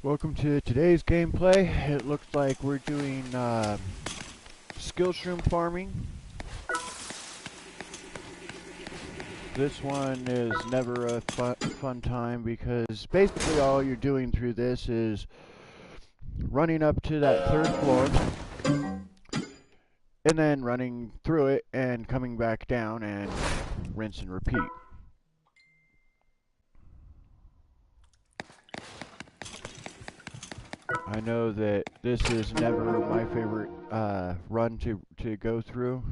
Welcome to today's gameplay. It looks like we're doing skill shroom farming. This one is never a fun time because basically all you're doing through this is running up to that third floor and then running through it and coming back down and rinse and repeat. I know that this is never my favorite run to go through.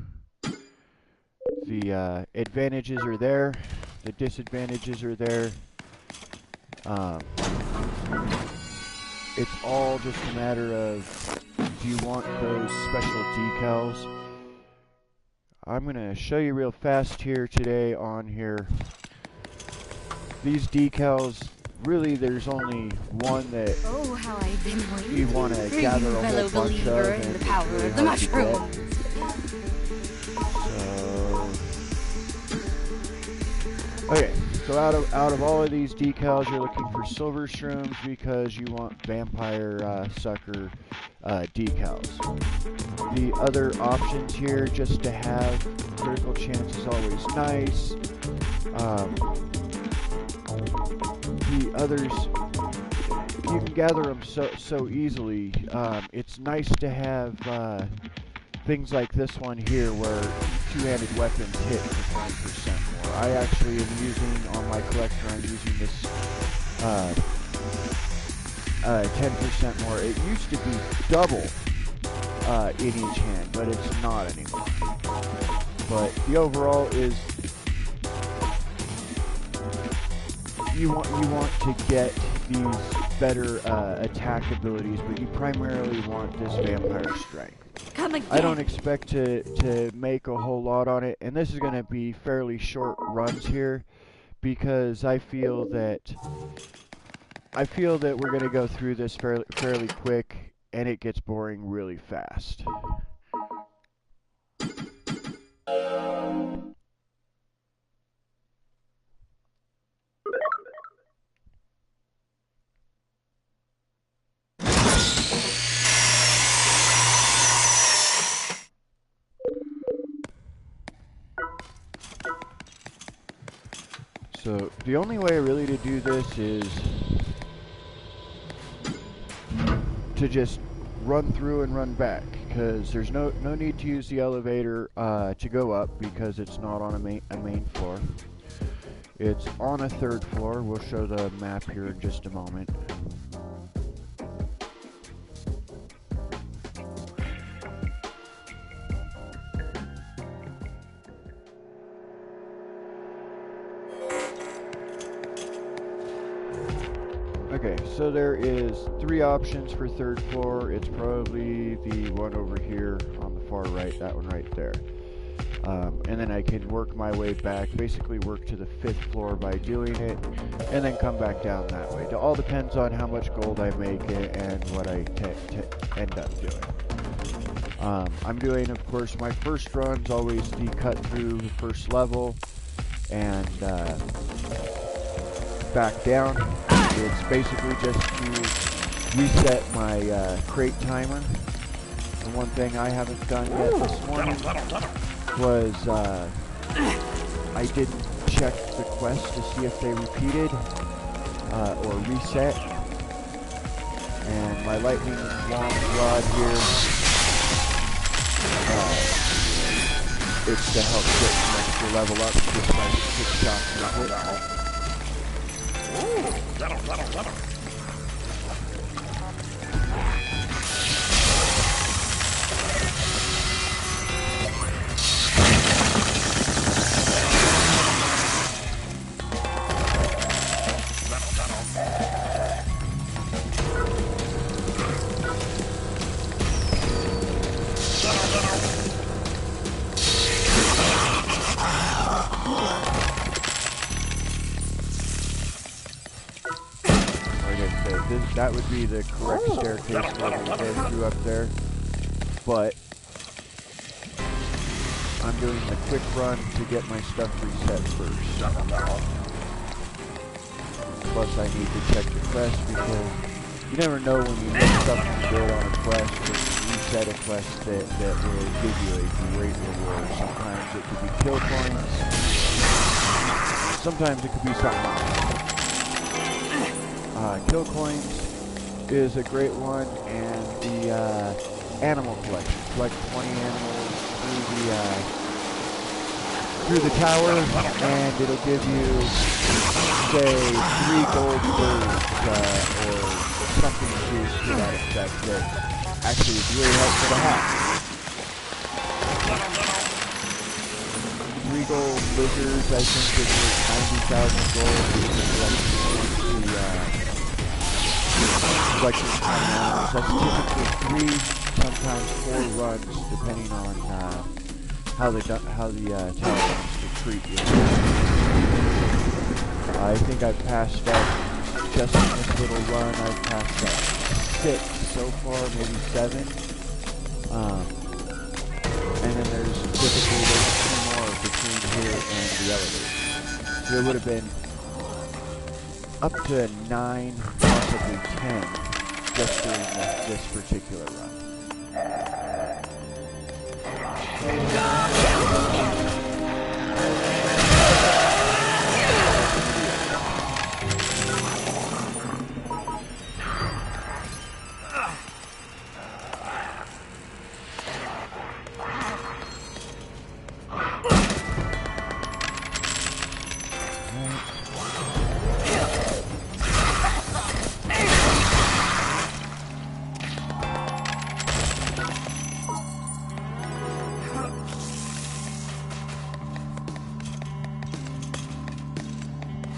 The advantages are there, the disadvantages are there. It's all just a matter of, do you want those special decals? I'm going to show you real fast here today on here. These decals, really there's only one that how I've been waiting you want to gather a whole bunch of, and in the power really of the mushroom. Okay, so out of all of these decals, you're looking for silver shrooms because you want vampire sucker decals. The other options here, just to have critical chance, is always nice. The others, you can gather them so easily. It's nice to have things like this one here where two-handed weapons hit for 20% more. I actually am using, on my collector, I'm using this 10% more. It used to be double in each hand, but it's not anymore. But the overall is, you want to get these better attack abilities, but you primarily want this vampire strength. I don't expect to make a whole lot on it, and this is going to be fairly short runs here because I feel that we're going to go through this fairly quick, and it gets boring really fast. So the only way really to do this is to just run through and run back, because there's no need to use the elevator to go up because it's not on a main floor. It's on a third floor. We'll show the map here in just a moment. Okay, so there is 3 options for third floor. It's probably the one over here on the far right, that one right there. And then I can work my way back, basically work to the 5th floor by doing it, and then come back down that way. It all depends on how much gold I make and what I end up doing. I'm doing, of course, my first run's always the cut through the first level, and back down. It's basically just to reset my crate timer. The one thing I haven't done yet this morning was I didn't check the quest to see if they repeated or reset. And my lightning long rod here, it's to help get an extra level up just by 6 shots with it. That would be the correct staircase for me to go through up there, but I'm doing the quick run to get my stuff reset first. Plus I need to check the quest because you never know when you get something good on a quest or reset a quest that will give you a great reward. Sometimes it could be kill coins. Sometimes it could be something else. Kill coins is a great one, and the animal collection. Collect 20 animals through the tower, and it'll give you, say, 3 gold birds, or something to that effect that actually is really helpful to have. 3 gold lizards, I think, is worth 90,000 gold. Collecting 20 animals. That's typically 3, sometimes 4 runs, depending on how the tower wants to treat you. I think I've passed up, just in this little run, I've passed up 6 so far, maybe 7. And then there's typically 2 more between here and the elevator. So it would have been up to 9, possibly 10, just during this particular run.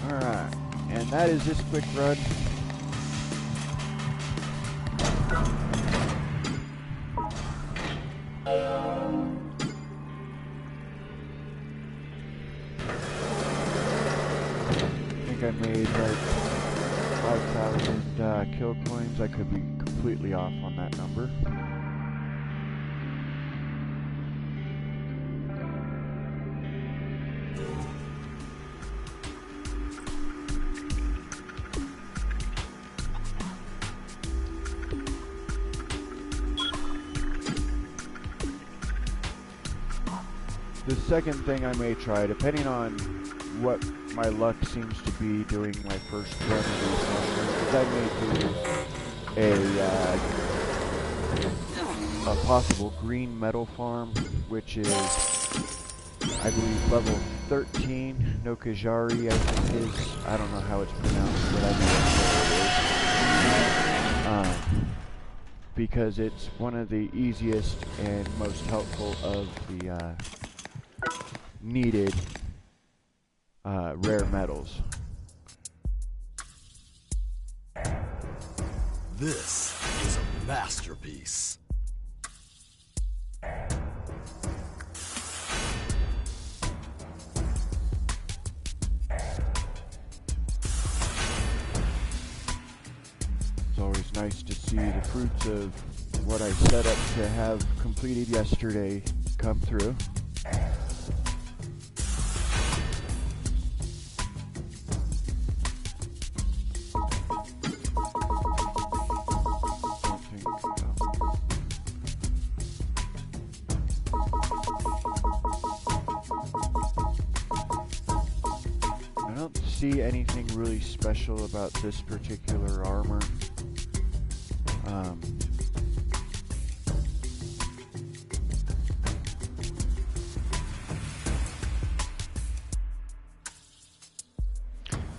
Alright, and that is this quick run. I think I made like 5,000 kill coins. I could be completely off on that number. The second thing I may try, depending on what my luck seems to be doing my first run of these mushrooms, is I may do a possible green metal farm, which is, I believe, level 13. Nokajari, I think is. I don't know how it's pronounced, but I know what it is. Because it's one of the easiest and most helpful of the needed rare metals. This is a masterpiece. It's always nice to see the fruits of what I set up to have completed yesterday come through. I don't see anything really special about this particular armor. I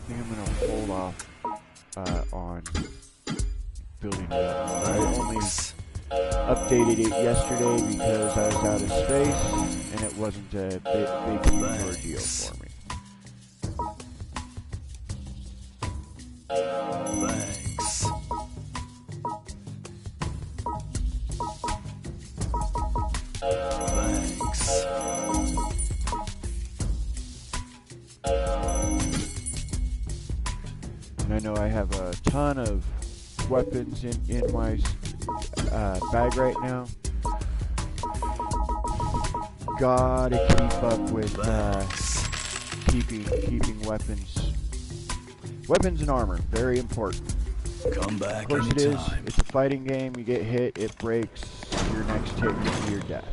think I'm gonna hold off on building it up. I only updated it yesterday because I was out of space and it wasn't a big ordeal for me. Thanks. Thanks. And I know I have a ton of weapons in my bag right now. Gotta keep up with keeping weapons and armor. Very important. Come Of back course it is. anytime. It's a fighting game. You get hit, it breaks. Your next hit could be your death.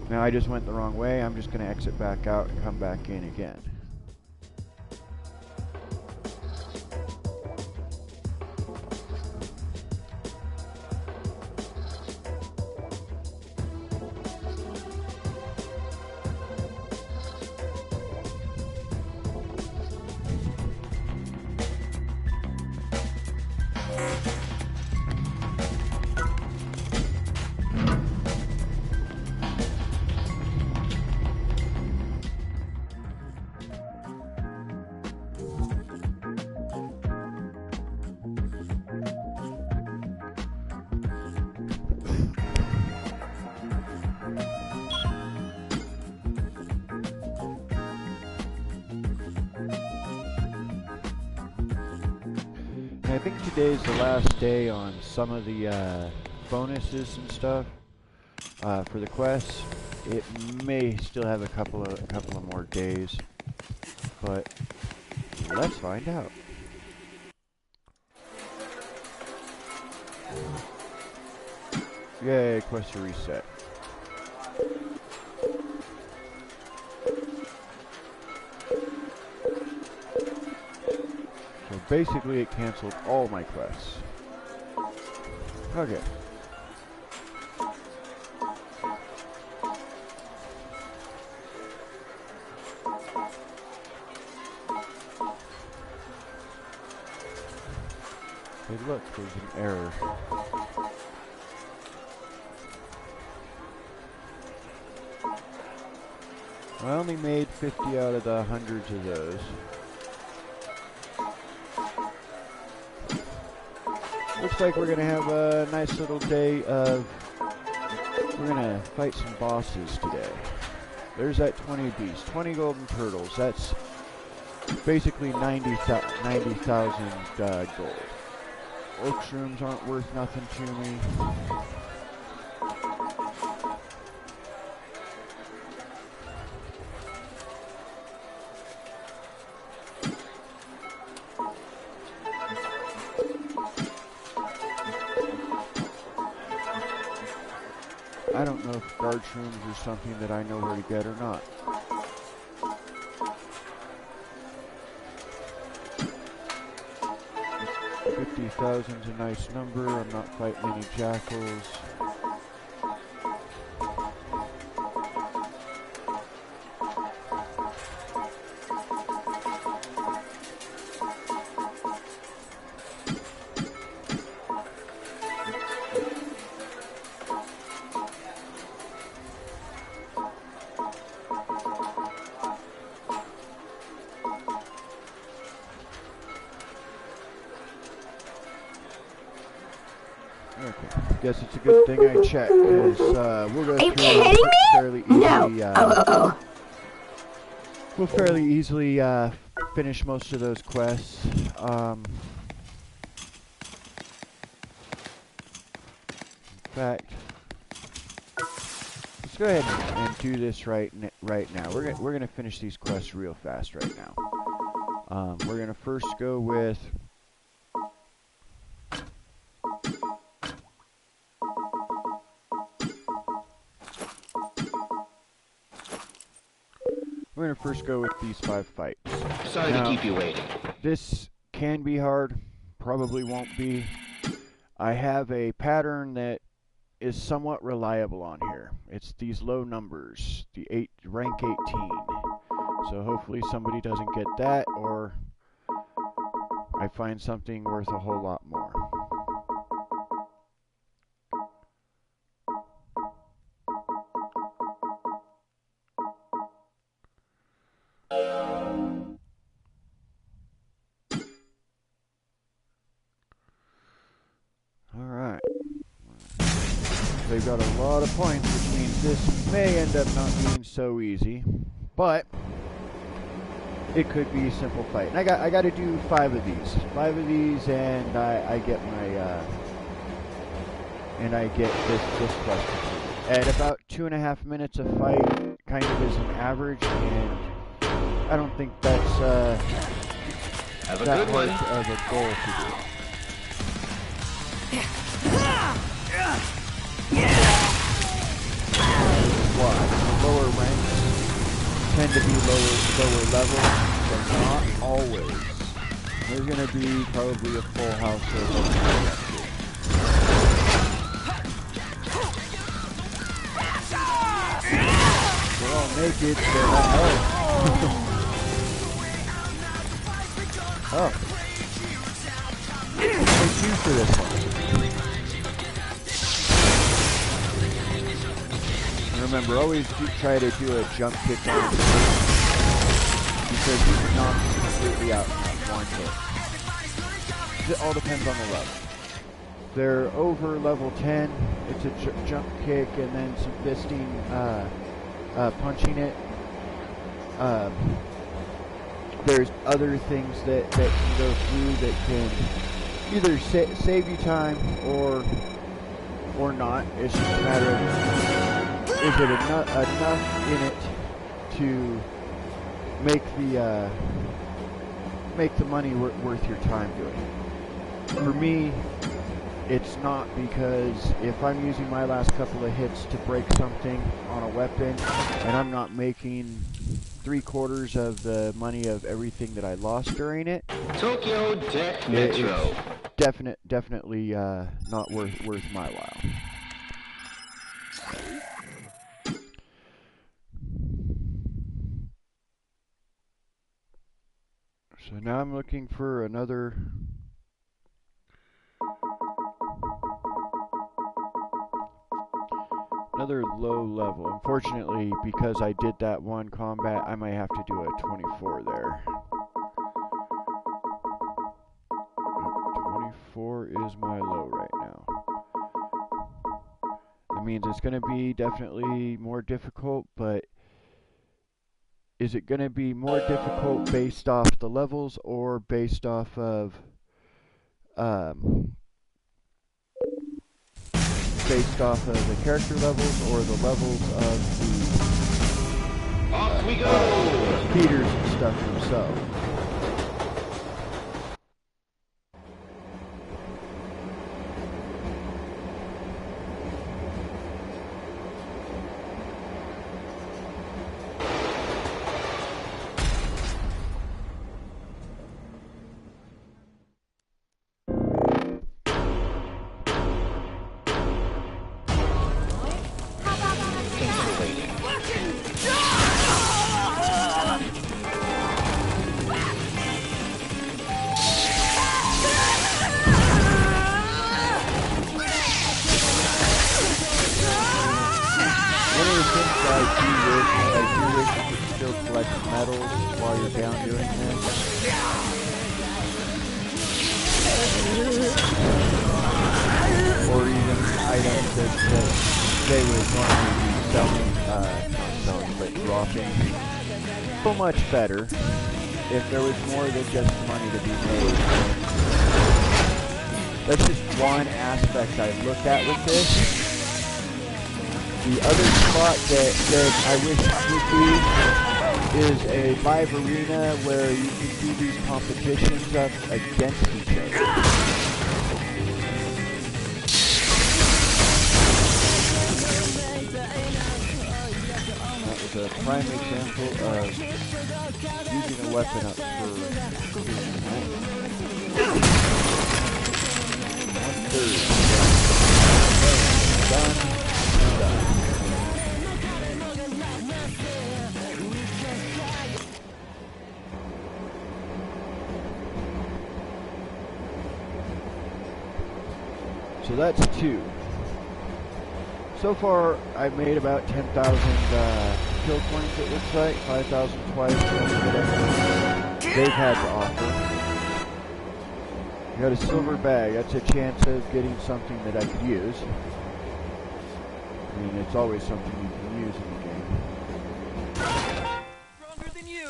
Now I just went the wrong way. I'm just going to exit back out and come back in again. I think today's the last day on some of the bonuses and stuff for the quests. It may still have a couple of more days, but let's find out. Yay, quest to reset. So basically it canceled all my quests. Okay. Hey look, there's an error. I only made 50 out of the hundreds of those. Looks like we're gonna have a nice little day of... We're gonna fight some bosses today. There's that 20 beasts, 20 golden turtles. That's basically 90,000 gold. Oak shrooms aren't worth nothing to me. I don't know if guard shrooms are something that I know where to get or not. $50,000's a nice number. I'm not fighting any jackals. Okay, guess it's a good thing I checked, because we'll go through fairly easily. We'll fairly easily finish most of those quests. In fact, let's go ahead and do this right now. We're gonna finish these quests real fast right now. We're gonna first go with. We're going to first go with these 5 fights. Sorry to keep you waiting. This can be hard, probably won't be. I have a pattern that is somewhat reliable on here. It's these low numbers, the rank 18. So hopefully somebody doesn't get that, or I find something worth a whole lot more. Alright. They've got a lot of points, which means this may end up not being so easy. But it could be a simple fight. And I got to do 5 of these. 5 of these, and I get my and I get this quest. At about 2.5 minutes a fight, kind of is an average, and I don't think that's Have a that good one. hard of a goal to do. Why? Lower ranks tend to be lower level, but not always. There's going to be probably a full house of they're all naked, they're not health. Oh. Thank you for this one. Remember, always try to do a jump kick on it because you can knock them completely out in one hit. It all depends on the level. They're over level 10, it's a jump kick and then some fisting, punching it. There's other things that can go through that can either save you time or not. It's just a matter of, is it enough in it to make the money worth your time doing it? For me, it's not, because if I'm using my last couple of hits to break something on a weapon and I'm not making 3/4 of the money of everything that I lost during it, Tokyo Deck Metro. It's definitely not worth my while. So now I'm looking for another low level. Unfortunately, because I did that one combat, I might have to do a 24 there. 24 is my low right now. That means it's going to be definitely more difficult, but is it going to be more difficult based off the levels or based off of the character levels or the levels of the Off we go! speeders and stuff themselves? Medals while you're down doing this. Or even items that they would normally be selling, not selling, but dropping. So much better if there was more than just money to be made. That's just one aspect I look at with this. The other spot that I wish would be is a live arena where you can do these competitions up against each other. That was a prime example of using a weapon up for doing that. 1/3. Done. So that's 2. So far, I've made about 10,000 kill points, it looks like. 5,000 twice, whatever they've had to offer. You got a silver bag. That's a chance of getting something that I could use. I mean, it's always something you can use in the game. Stronger than you!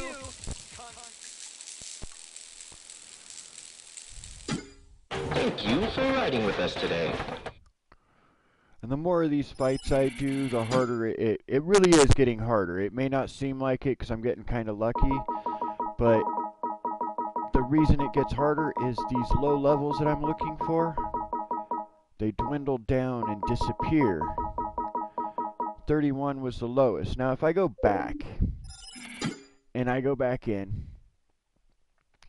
Thank you for riding with us today. And the more of these fights I do, the harder it really is getting harder. It may not seem like it because I'm getting kind of lucky, but the reason it gets harder is these low levels that I'm looking for, they dwindle down and disappear. 31 was the lowest. Now if I go back, and I go back in,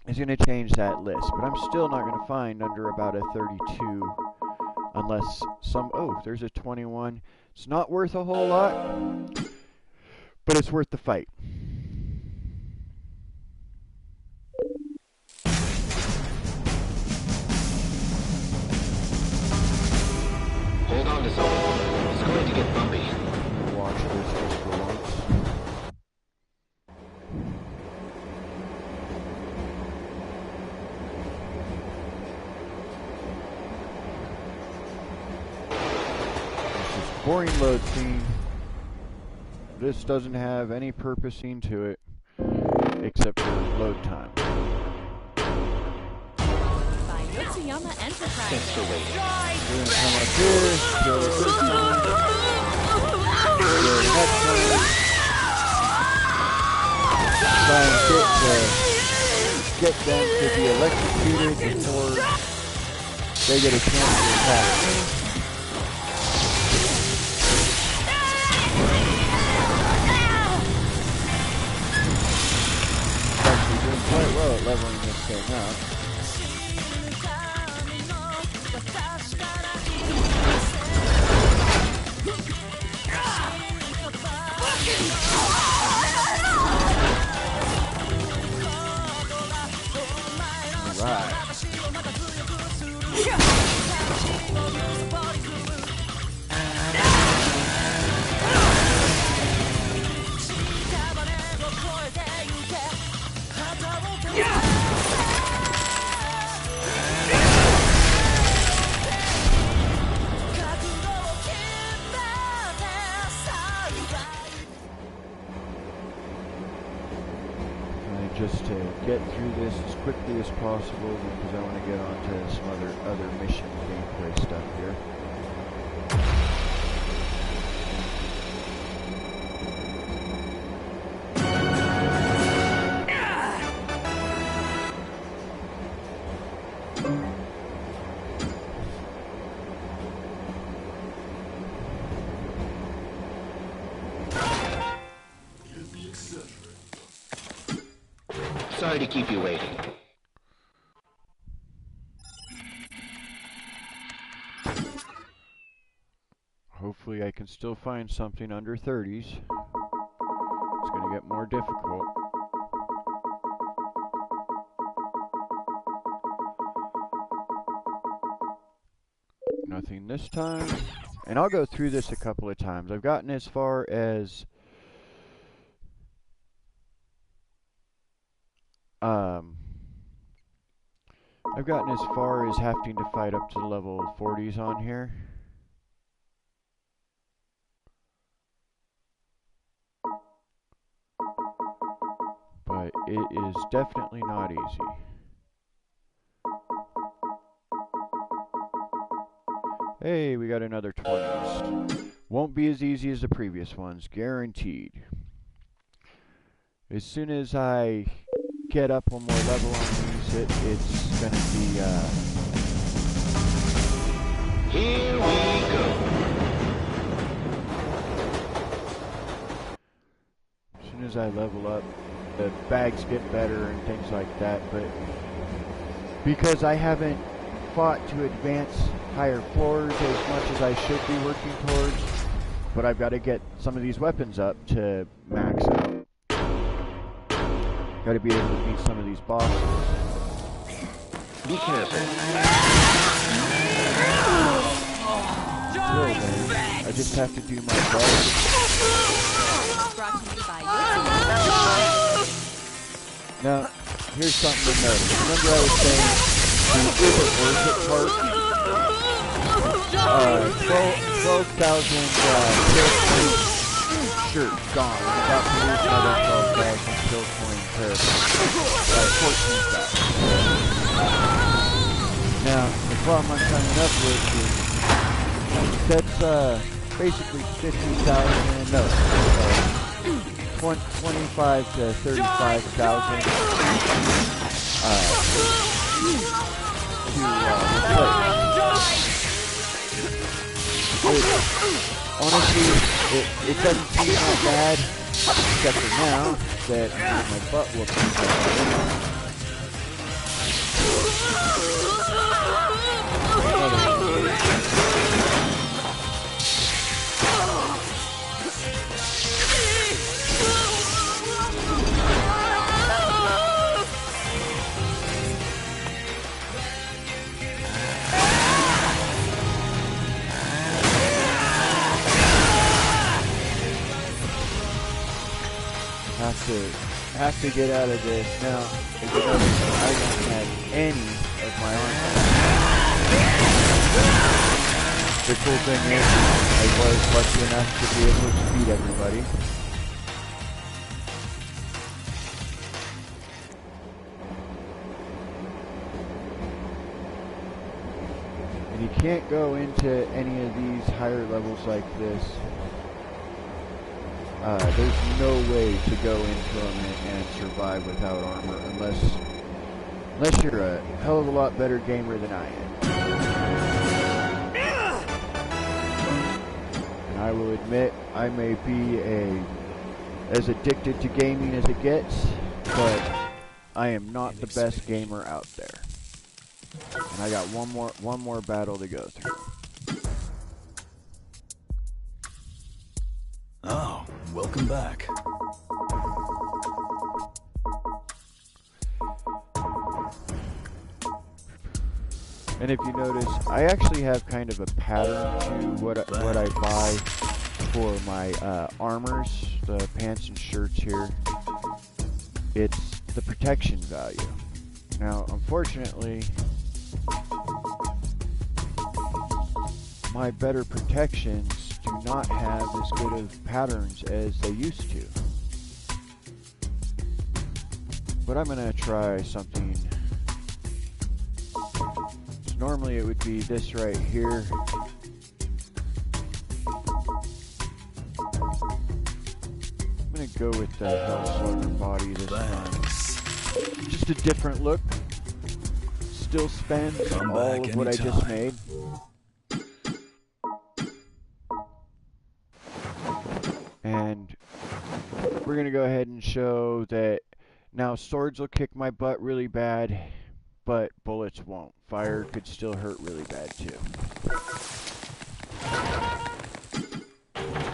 it's going to change that list, but I'm still not going to find under about a 32 unless some, oh, there's a 21. It's not worth a whole lot, but it's worth the fight. Hold on to something. It's going to get bumpy. Watch this just for once. Boring load scene. This doesn't have any purposing to it except for load time. By Yotsuyama Enterprises. Thanks for waiting. We're gonna come up here, kill the first one, kill the next one. Try and get them to be electrocuted before they get a chance to attack me. Quite well at leveling this thing up. Alright. Just to get through this as quickly as possible because I want to get on to some other mission gameplay stuff here. Sorry to keep you waiting. Hopefully I can still find something under 30s. It's going to get more difficult. Nothing this time. And I'll go through this a couple of times. I've gotten as far as I've gotten as far as having to fight up to the level 40s on here. But it is definitely not easy. Hey, we got another 20s. Won't be as easy as the previous ones, guaranteed. As soon as I get up one more level on these, it's gonna be, Here we go. as soon as I level up, the bags get better and things like that, but because I haven't fought to advance higher floors as much as I should be working towards, but I've got to get some of these weapons up to max out. Got to be able to beat some of these bosses. Be careful. Still, man, I just have to do my best. Brought to you by Yotsuyama. Now, here's something to note. Remember I was saying the isn't worth it part? 12,000 kill points. Sure, gone. I'm about to lose another 12,000 kill point to 14,000. Now, the problem I'm coming up with is that's basically 50,000, no, 25 to 35,000 Honestly, it doesn't seem that bad, except for now that my butt whooping. Have to get out of this. Now, if you notice, I don't have any of my armor. The cool thing is, I was lucky enough to be able to beat everybody. And you can't go into any of these higher levels like this. There's no way to go into them and survive without armor unless you're a hell of a lot better gamer than I am. And I will admit, I may be as addicted to gaming as it gets, but I am not the best gamer out there. And I got one more battle to go through. Oh, welcome back. And if you notice, I actually have kind of a pattern to what I buy for my armors, the pants and shirts here. It's the protection value. Now, unfortunately, my better protections do not have as good of patterns as they used to. But I'm gonna try something. Normally it would be this right here. I'm gonna go with the Hellslaughter body this time. Just a different look. Still spends all of what I just made. And we're gonna go ahead and show that now swords will kick my butt really bad, but bullets won't. Fire could still hurt really bad too.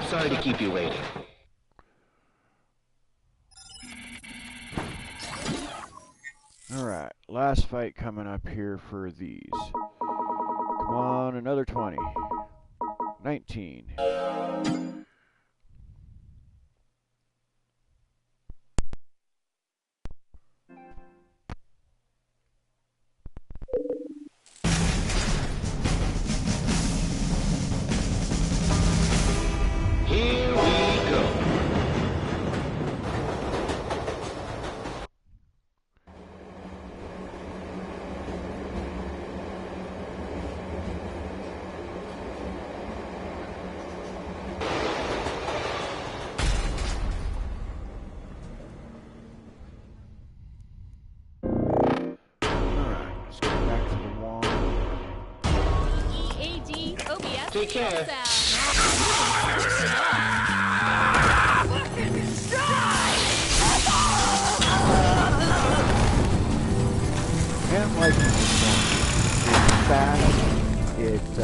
Sorry to keep you waiting. Alright, last fight coming up here for these. Come on, another 20. 19. Here we go. Take care. And like this one, it's fast. It's a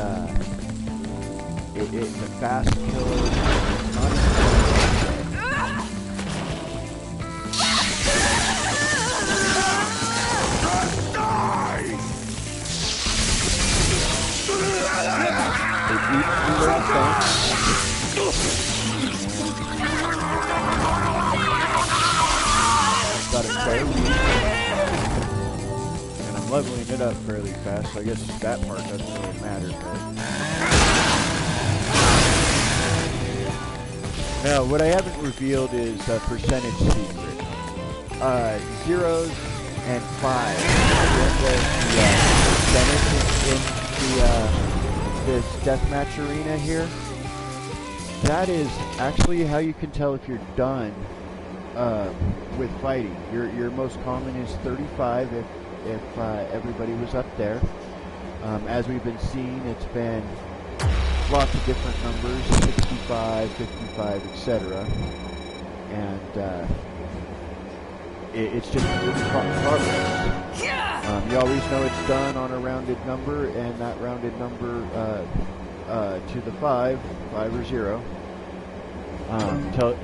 fast killer. It's not got it fairly, and I'm leveling it up fairly fast, so I guess that part doesn't really matter. Now, what I haven't revealed is a percentage secret. 0s and 5s. The percentage in this deathmatch arena here. That is actually how you can tell if you're done with fighting. Your most common is 35 if everybody was up there. As we've been seeing, it's been lots of different numbers, 65, 55, etc. And it's just progress. You always know it's done on a rounded number, and that rounded number to the 5 or 0,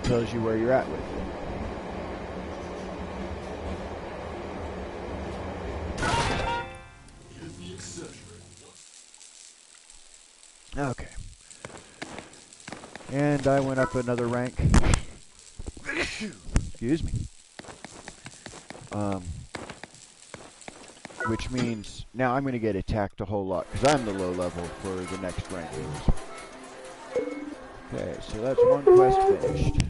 tells you where you're at with it. Okay. And I went up another rank. Excuse me. Which means now I'm going to get attacked a whole lot because I'm the low level for the next rankings. Okay, so that's one quest finished.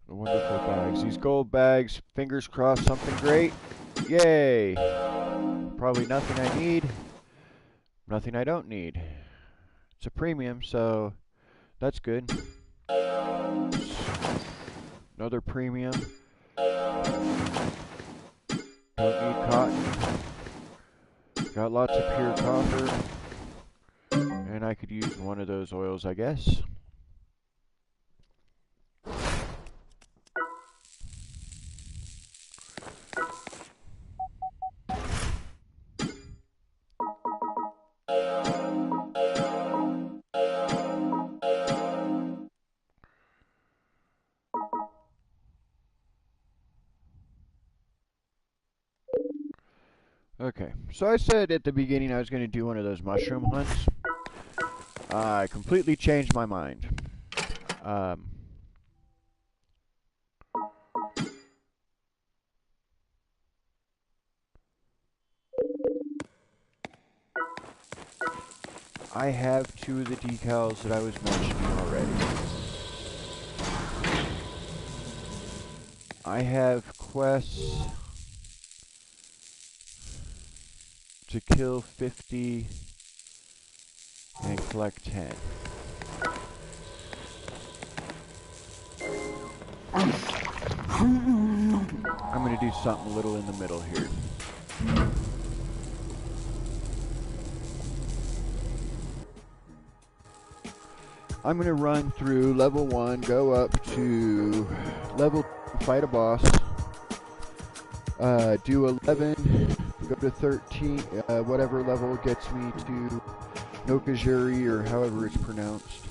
The wonderful bags. These gold bags, fingers crossed, something great. Yay! Probably nothing I need. Nothing I don't need. It's a premium, so that's good. Another premium. Don't need cotton. Got lots of pure copper. And I could use one of those oils, I guess. Okay, so I said at the beginning I was going to do one of those mushroom hunts. I completely changed my mind. I have 2 of the decals that I was mentioning already. I have quests to kill 50 and collect 10. I'm going to do something a little in the middle here. I'm going to run through level 1, go up to level 2, fight a boss, do 11, go to 13, whatever level gets me to Nokajiri, or however it's pronounced,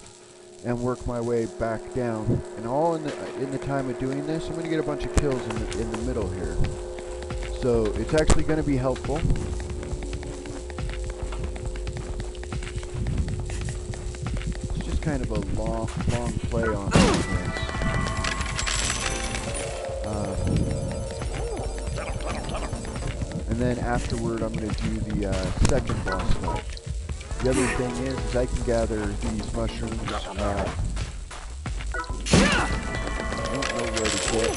and work my way back down. And all in the time of doing this, I'm going to get a bunch of kills in the middle here. So it's actually going to be helpful. It's just kind of a long play on this. And then afterward, I'm going to do the second boss fight. The other thing is I can gather these mushrooms. I don't know where to get.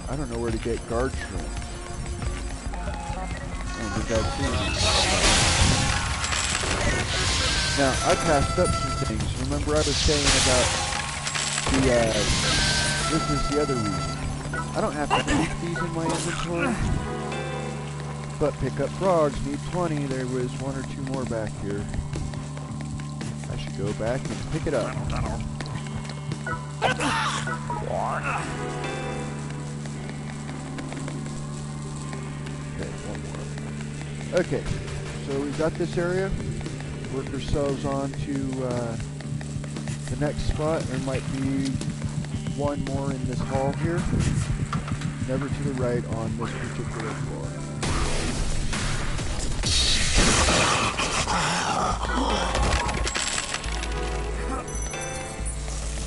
I don't know where to get guard shrimp. I don't think I've seen them. Now, I passed up some things. Remember I was saying about the, this is the other reason. I don't have to keep these in my inventory. But pick up frogs, need 20. There was 1 or 2 more back here. I should go back and pick it up. Okay, 1 more. Okay, so we've got this area. Work ourselves on to the next spot. There might be 1 more in this hall here. Never to the right on this particular floor.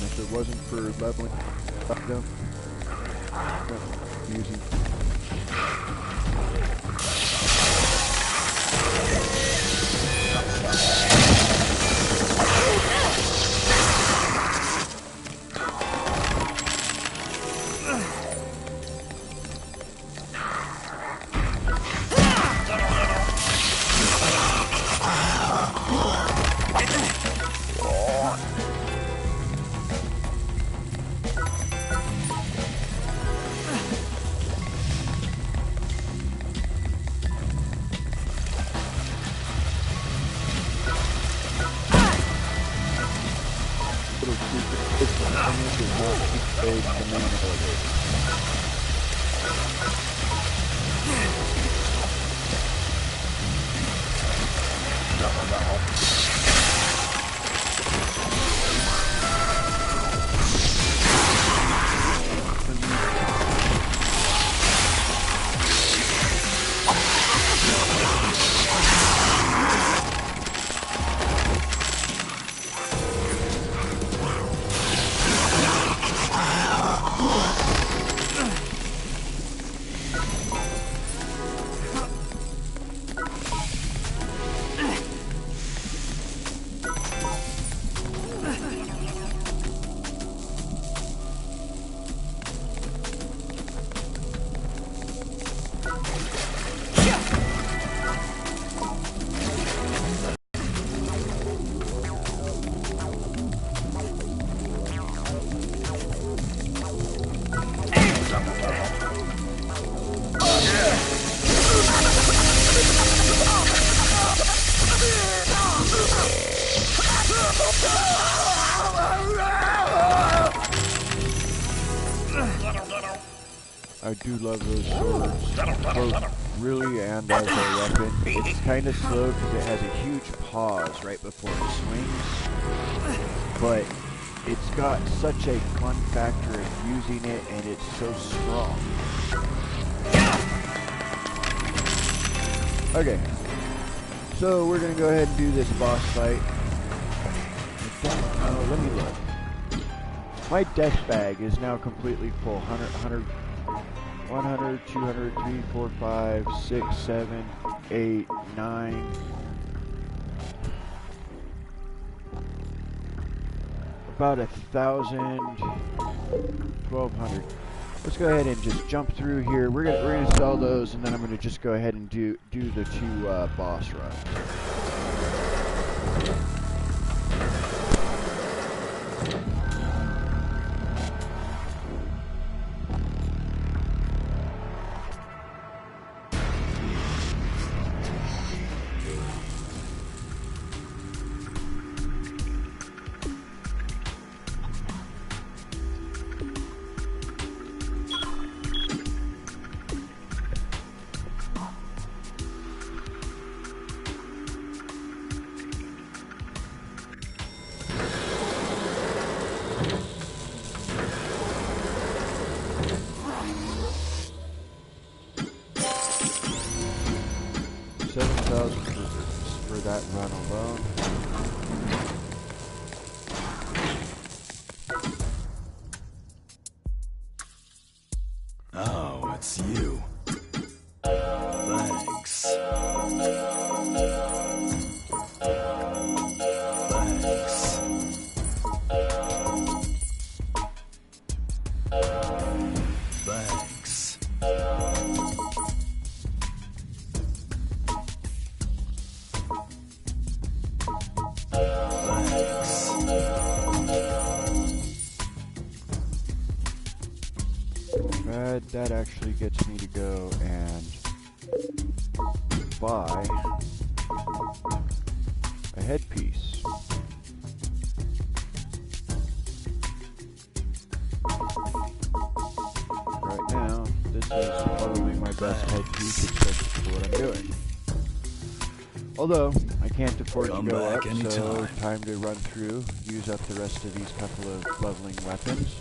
If it wasn't for leveling up them, using. I do love those swords, both really and as a weapon. It's kind of slow because it has a huge pause right before it swings, but it's got such a fun factor of using it, and it's so strong. Okay, so we're going to go ahead and do this boss fight. Let me look. My death bag is now completely full. 100, 200, 3, 4, 5, 6, 7, 8, 9. About 1,000, 1,200. Let's go ahead and just jump through here. We're gonna sell those, and then I'm gonna just go ahead and do the two boss runs. 7,000 for that run alone. Oh, it's you. Thanks. Thanks. That actually gets me to go and buy a headpiece. Right now, this is probably my best headpiece, especially for what I'm doing. Although, I can't afford to go up, so time to run through, use up the rest of these couple of leveling weapons.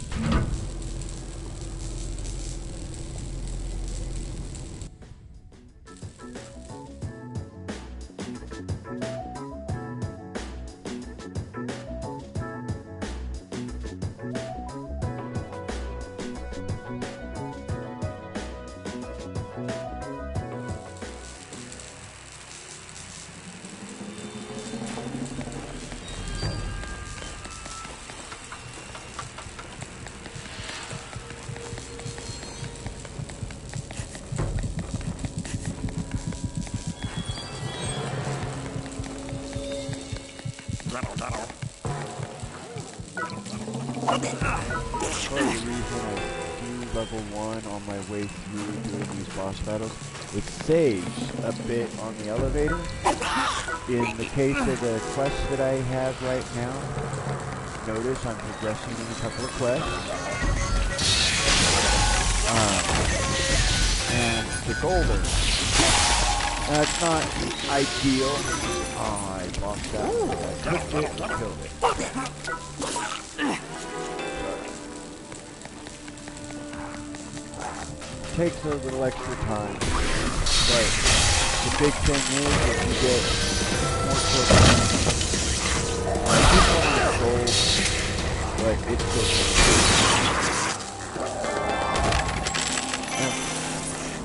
Part of the reason I do level 1 on my way through doing these boss battles, it saves a bit on the elevator. In the case of the quest that I have right now, notice I'm progressing in a couple of quests. And the golden. That's not ideal. Oh, I lost that. I took it and killed it. Takes a little extra time, but the big thing is that you get more kills. People want gold, but it's still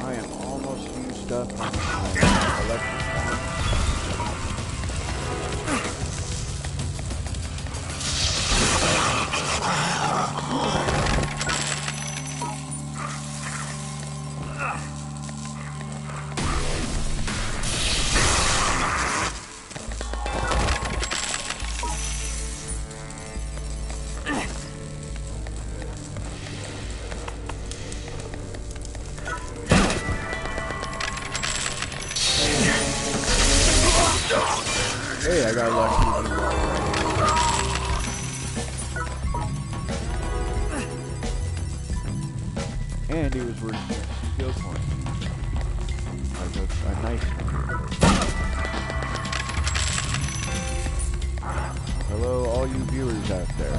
I am almost used up on my electric power. Hey, I got lucky. And he was for skill points. A nice number. Hello, all you viewers out there.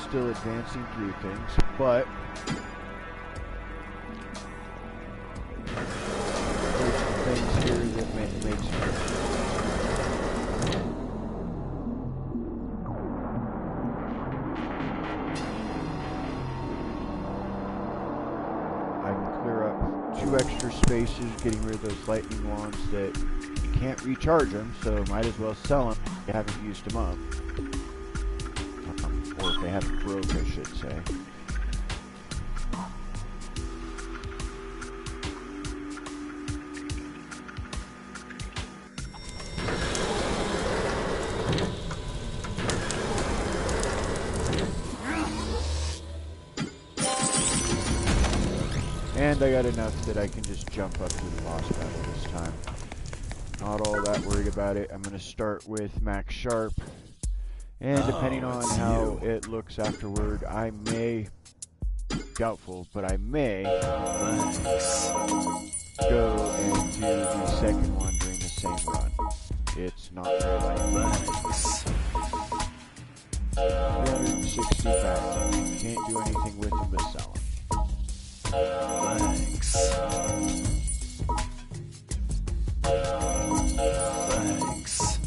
Still advancing through things, but there's some things here that makes I can clear up 2 extra spaces, getting rid of those lightning wands that you can't recharge them, so might as well sell them if you haven't used them up. Or if they haven't broke, I should say. And I got enough that I can just jump up to the boss battle this time. Not all that worried about it. I'm going to start with max sharp. And depending on how it looks afterward, I may, doubtful, but I may go and do the second one during the same run. It's not very likely. 360 facts. Can't do anything with them but sell them. Thanks.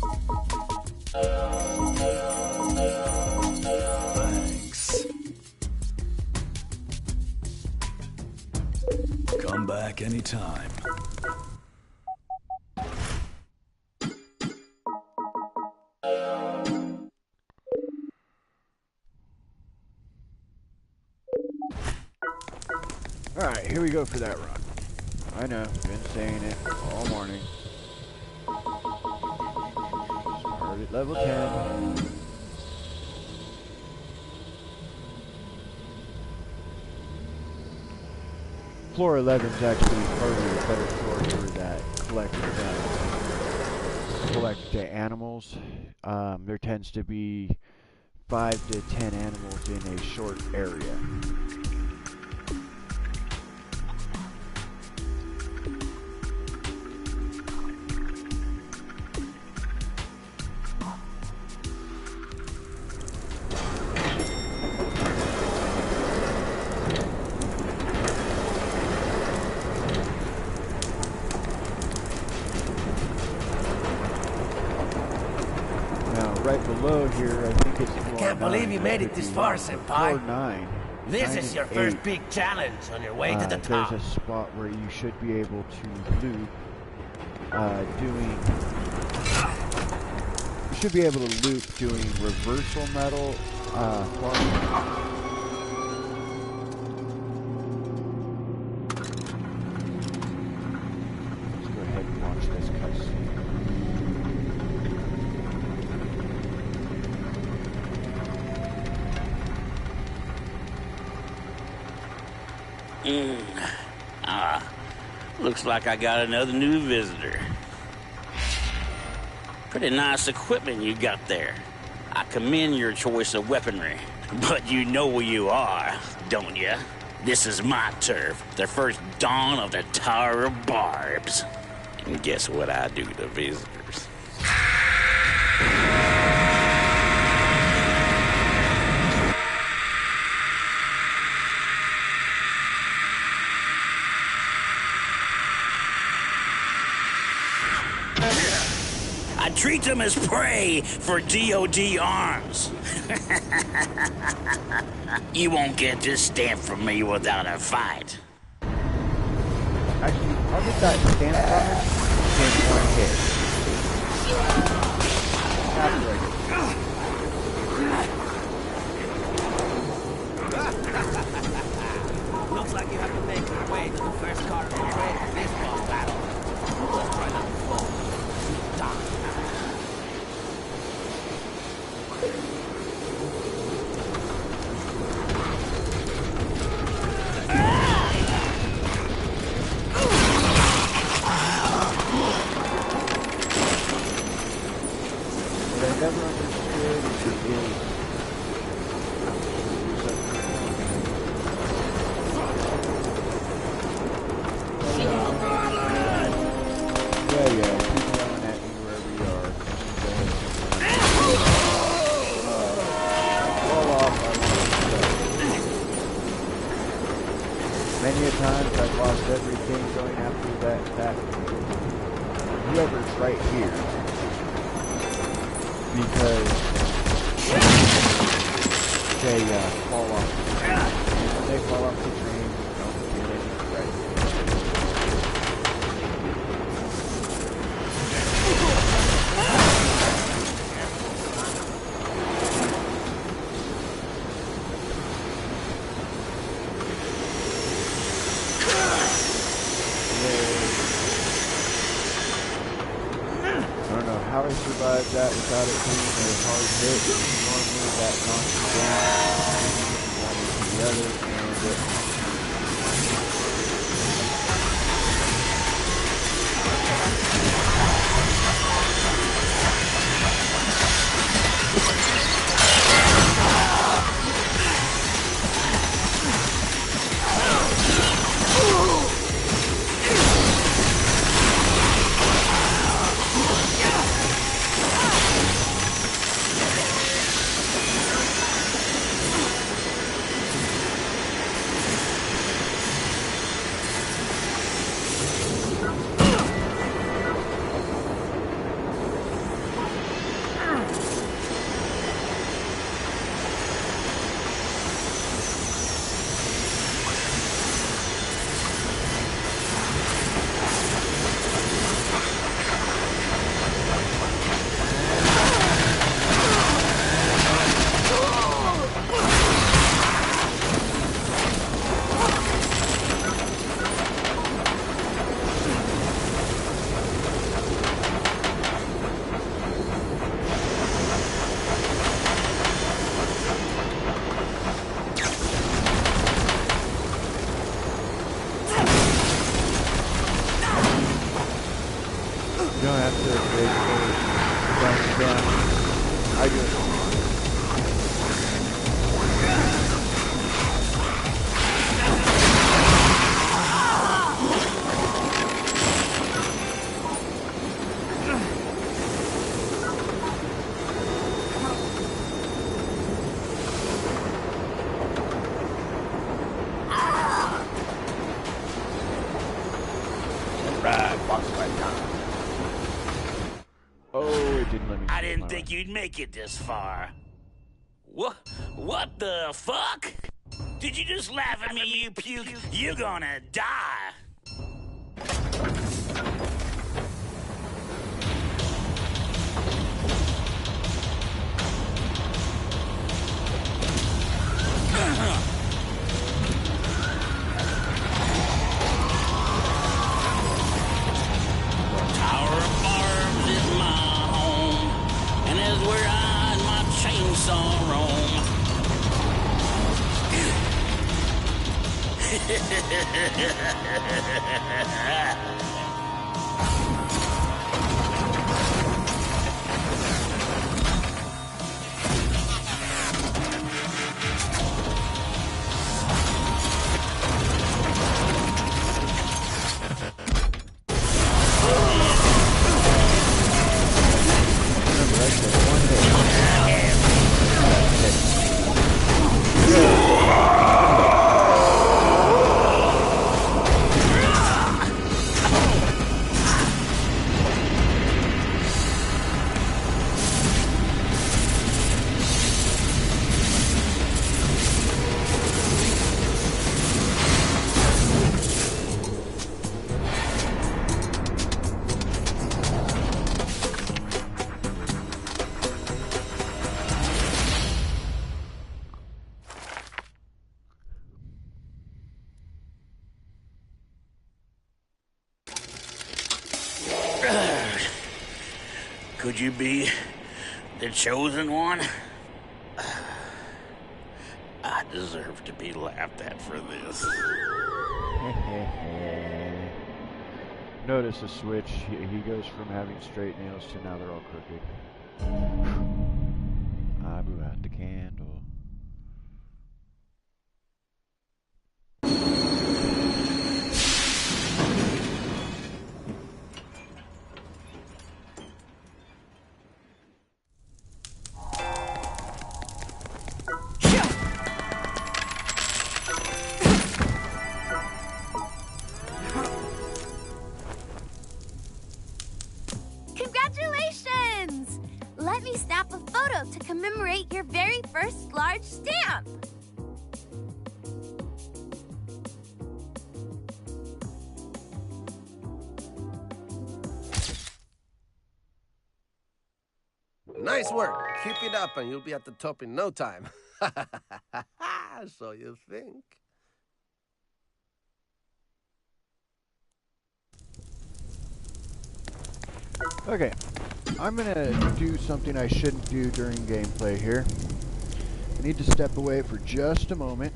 Come back anytime. Alright, here we go for that run. I know, been saying it all morning. Start at level 10. Floor 11 is actually probably a better floor for that collect animals. There tends to be 5 to 10 animals in a short area. Right below here, I think it's floor 9. Can't believe you made it this far, Senpai. Floor 9. This is your first big challenge on your way to the top. There's a spot where you should be able to loot, you should be able to loot doing reversal metal, farming. Looks like I got another new visitor. Pretty nice equipment you got there. I commend your choice of weaponry. But you know where you are, don't you? This is my turf, the first dawn of the Tower of Barbs. And guess what I do to visitors? I treat them as prey for DOD arms. You won't get this stamp from me without a fight. Actually, I'll get that stamp from it in one hit. After I get Looks like you have to make your way to the first card of the trade for this boss battle. Let's try number 4. Done. What I never understood is yeah, keep yelling at me wherever you are. Fall off, I won't. Many a times I've lost everything going after that whoever's right here. Because they fall off the train. And when they fall off the train, don't get any credit. I don't know how I survived that without it being a hard hit. Normally that knocks you down one to the other, and you don't have to break those down. I do it. Oh, it didn't let me. I didn't think you'd make it this far. What the fuck? Did you just laugh at me, you puke? You're gonna die. Tower of Barbs is my home, and is where I and my chainsaw roam. Could you be the chosen one? I deserve to be laughed at for this. Notice a switch. He goes from having straight nails to now they're all crooked. I blew out the candle. Congratulations! Let me snap a photo to commemorate your very first large stamp. Nice work. Keep it up and you'll be at the top in no time. So you think? Okay, I'm gonna do something I shouldn't do during gameplay here. I need to step away for just a moment.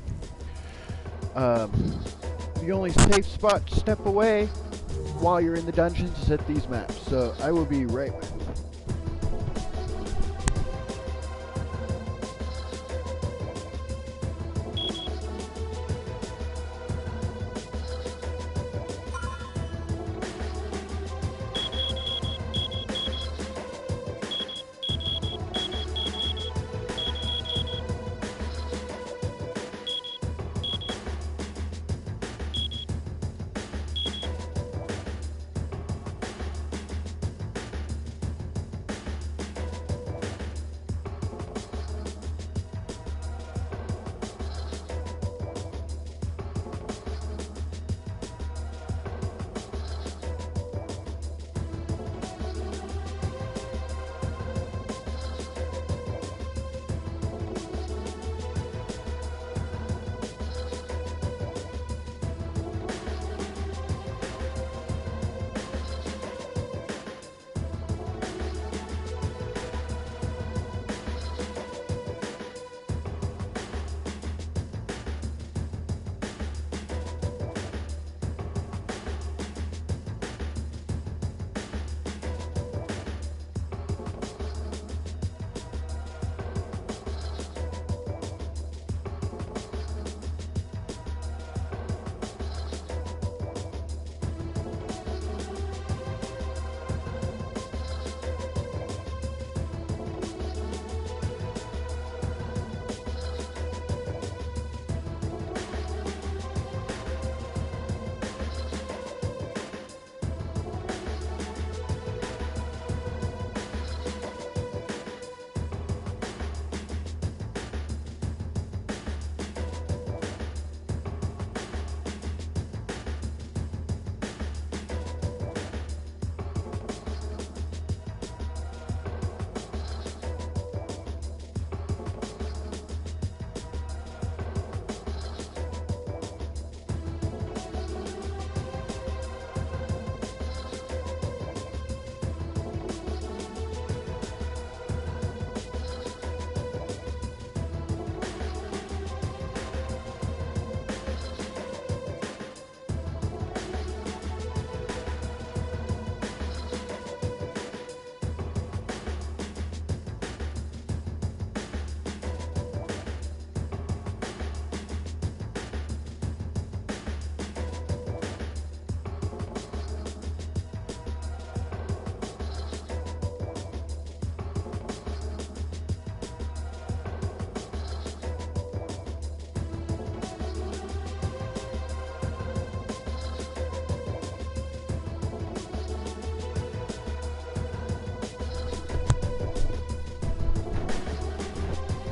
The only safe spot to step away while you're in the dungeons is at these maps, so I will be right back.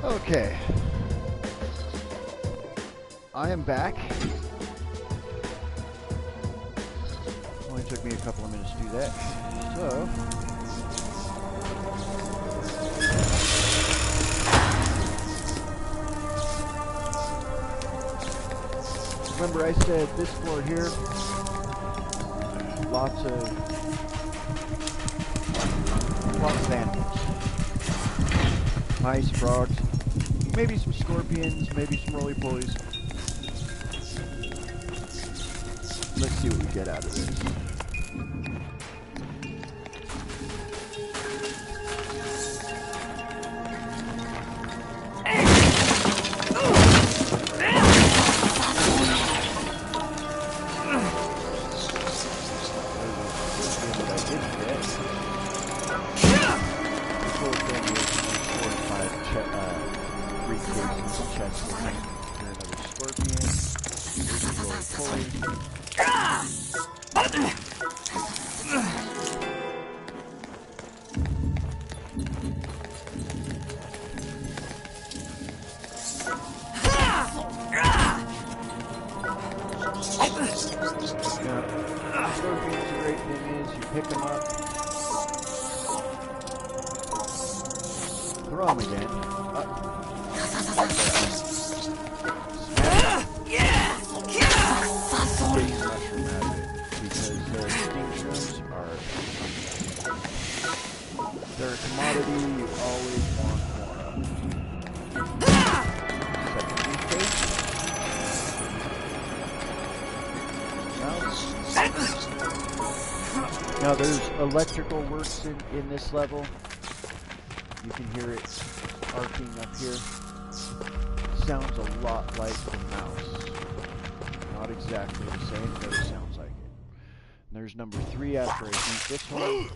Okay. I am back. Only took me a couple of minutes to do that. So, remember I said this floor here, lots of lots of animals. Mice, frogs, maybe some scorpions, maybe some roly-polies. Let's see what we get out of this. Now there's electrical works in this level. You can hear it arcing up here. Sounds a lot like the mouse. Not exactly the same, but it sounds like it. And there's number 3 after I beat this one.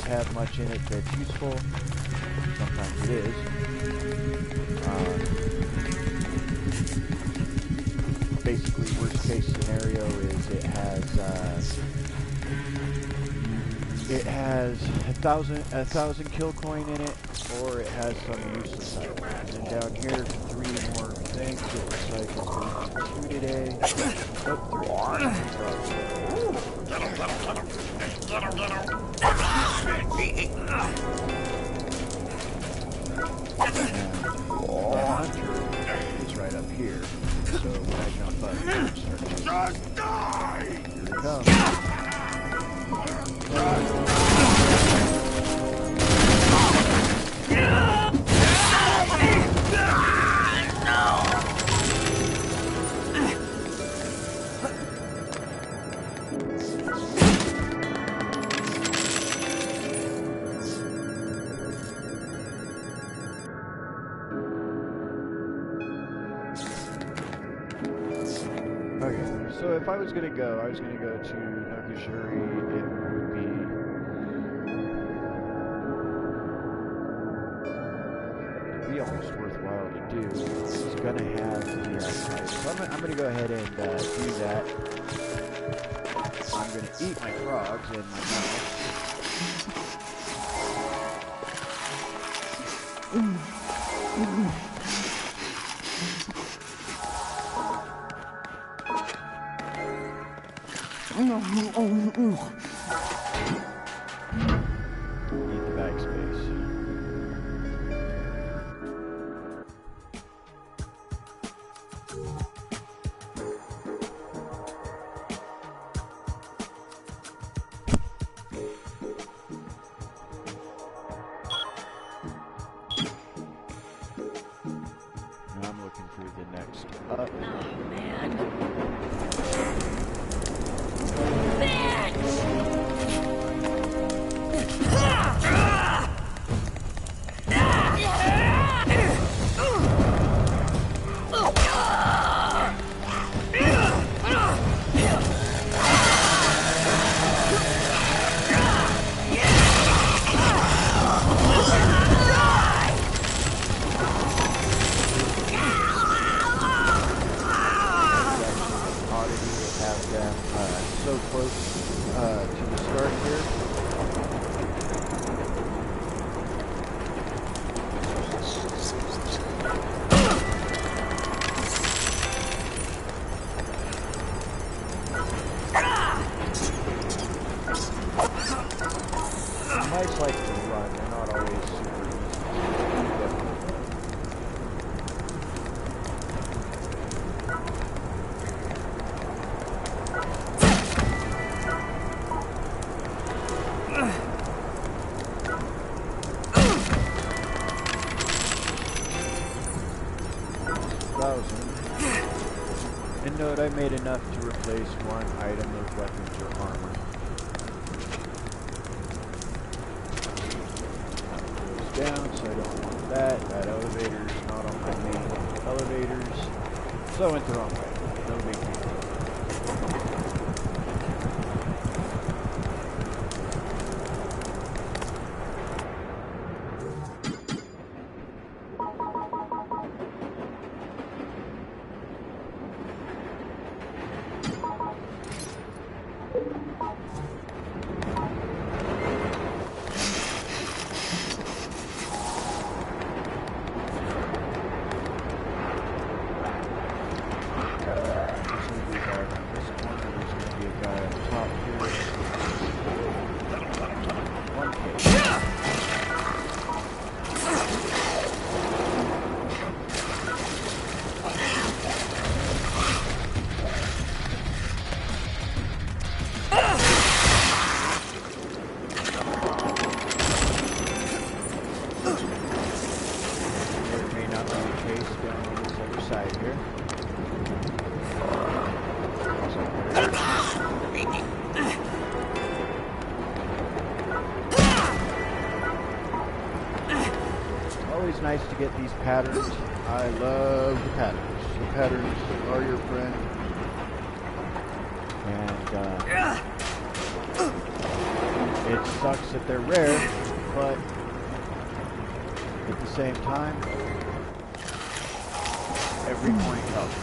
Have much in it that's useful. Sometimes it is. Basically, worst case scenario is it has a thousand kill coin in it, or it has some useless item. And then down here, 3 more things. It looks like it's going to 2 today. Oh, 3. The hunter is right up here, so when I jump up, start to die! Here it comes. So if I was going to go to Nagajuri. It would be almost worthwhile to do. It's going to have the archive. So I'm going to go ahead and do that. I'm going to eat my frogs and my mouth. Need the bag space. Now I'm looking for the next up. Oh, man. Man! So close to the start here. 1,000. And note I made enough to replace one item of weapons or armor. Goes down, so I don't want that. That elevator's not on my main elevators. So I went the wrong way. No big deal. Nice to get these patterns. I love the patterns. The patterns are your friend. And it sucks that they're rare, but at the same time, every point helps.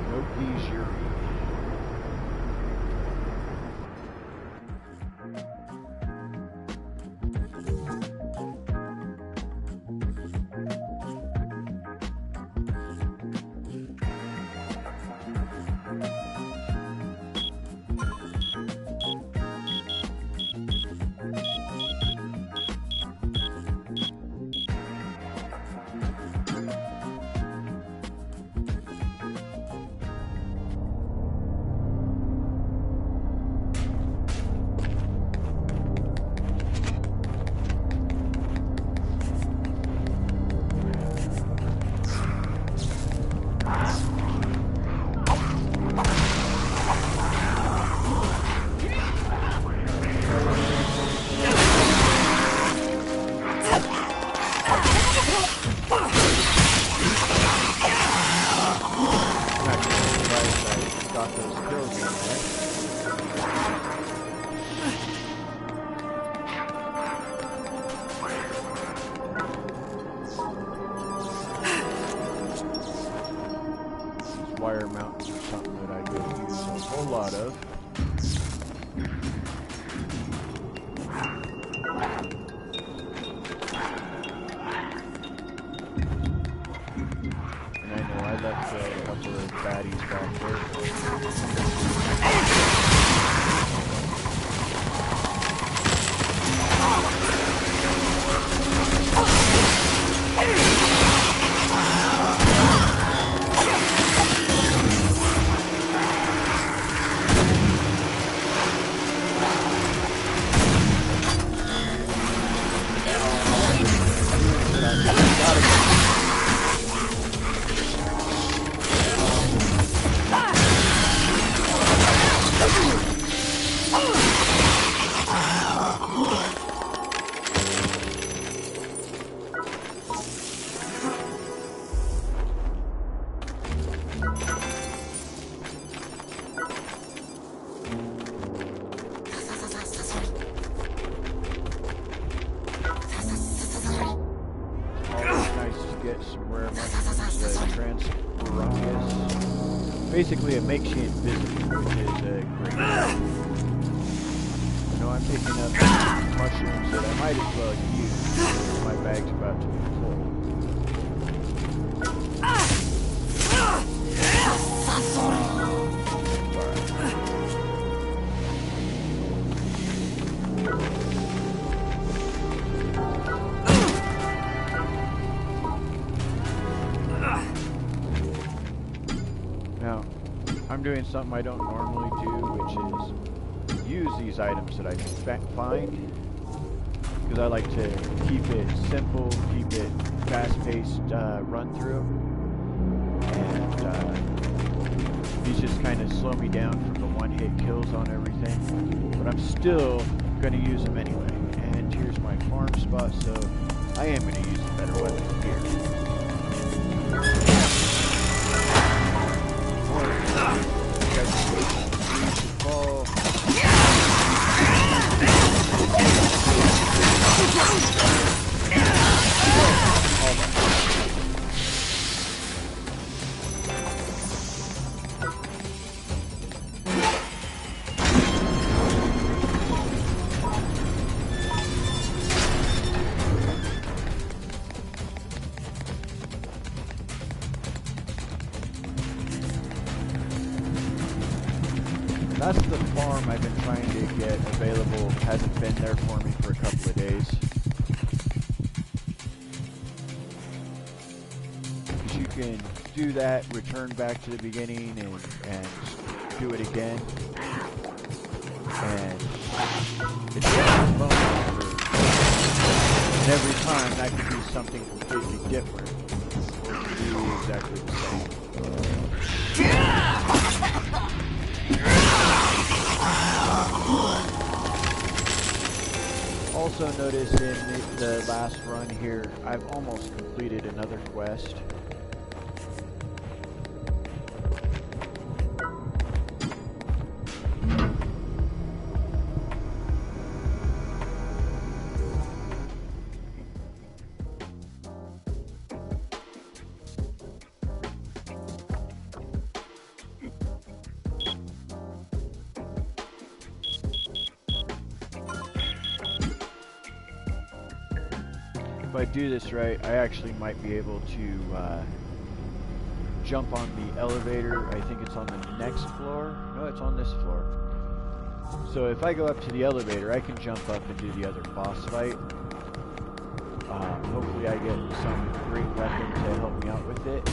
No peas, you're get some rare mushrooms, the transferangus. Basically, it makes you invisible, which is great. You know, I'm picking up mushrooms that I might as well use because my bag's about to be full. Now, I'm doing something I don't normally do, which is use these items that I find, because I like to keep it simple, keep it fast-paced run through, and these just kind of slow me down from the one-hit kills on everything, but I'm still going to use them anyway. And here's my farm spot, so I am going to use a better weapon here. That's the farm I've been trying to get available. Hasn't been there for me for a couple of days. Because you can do that, return back to the beginning, and do it again. And it's just a bonus for, and every time that could be something completely different. Or it could be exactly the same. Also notice in the last run here, I've almost completed another quest. If I do this right, I actually might be able to jump on the elevator. I think it's on the next floor. No, it's on this floor. So if I go up to the elevator, I can jump up and do the other boss fight. Hopefully I get some great weapon to help me out with it.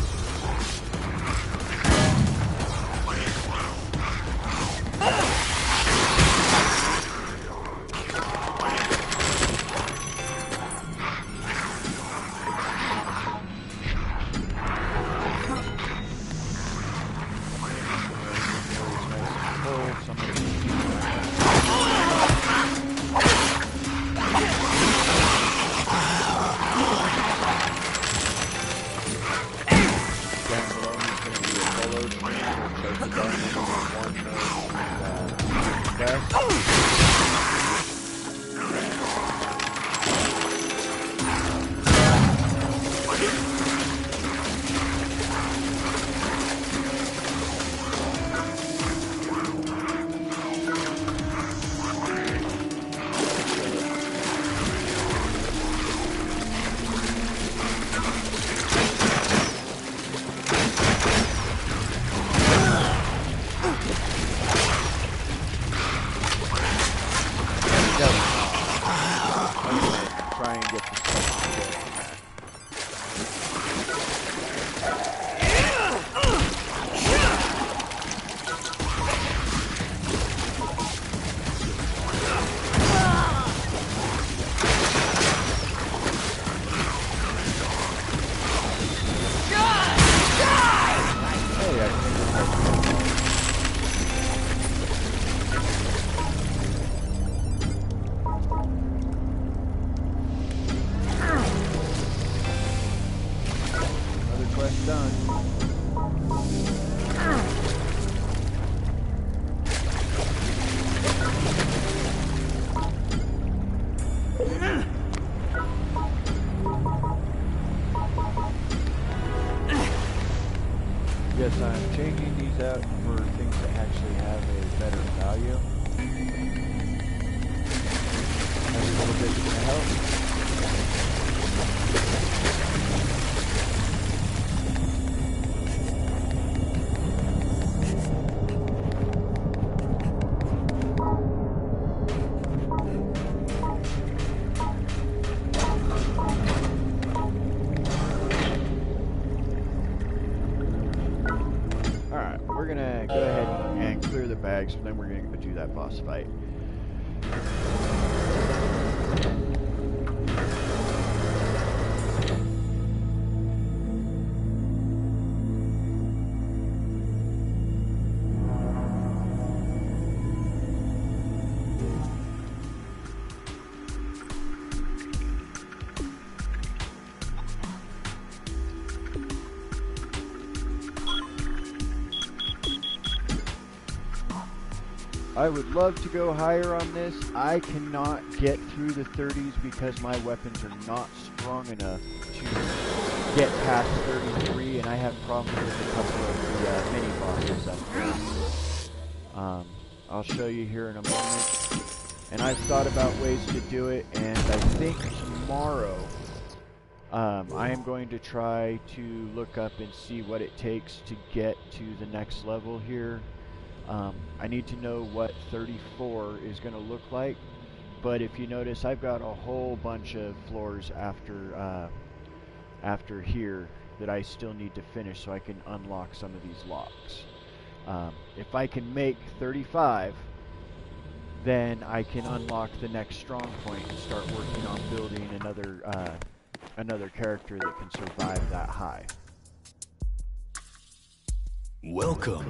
because I'm changing these out for things that actually have a better value. Every little bit is going to help. We're gonna go ahead and clear the bags, and then we're gonna go do that boss fight. I would love to go higher on this. I cannot get through the 30s because my weapons are not strong enough to get past 33, and I have problems with a couple of the mini bosses up there. I'll show you here in a moment. And I've thought about ways to do it, and I think tomorrow I am going to try to look up and see what it takes to get to the next level here. I need to know what 34 is going to look like, but if you notice, I've got a whole bunch of floors after here that I still need to finish so I can unlock some of these locks. If I can make 35, then I can unlock the next strong point and start working on building another character that can survive that high. Welcome.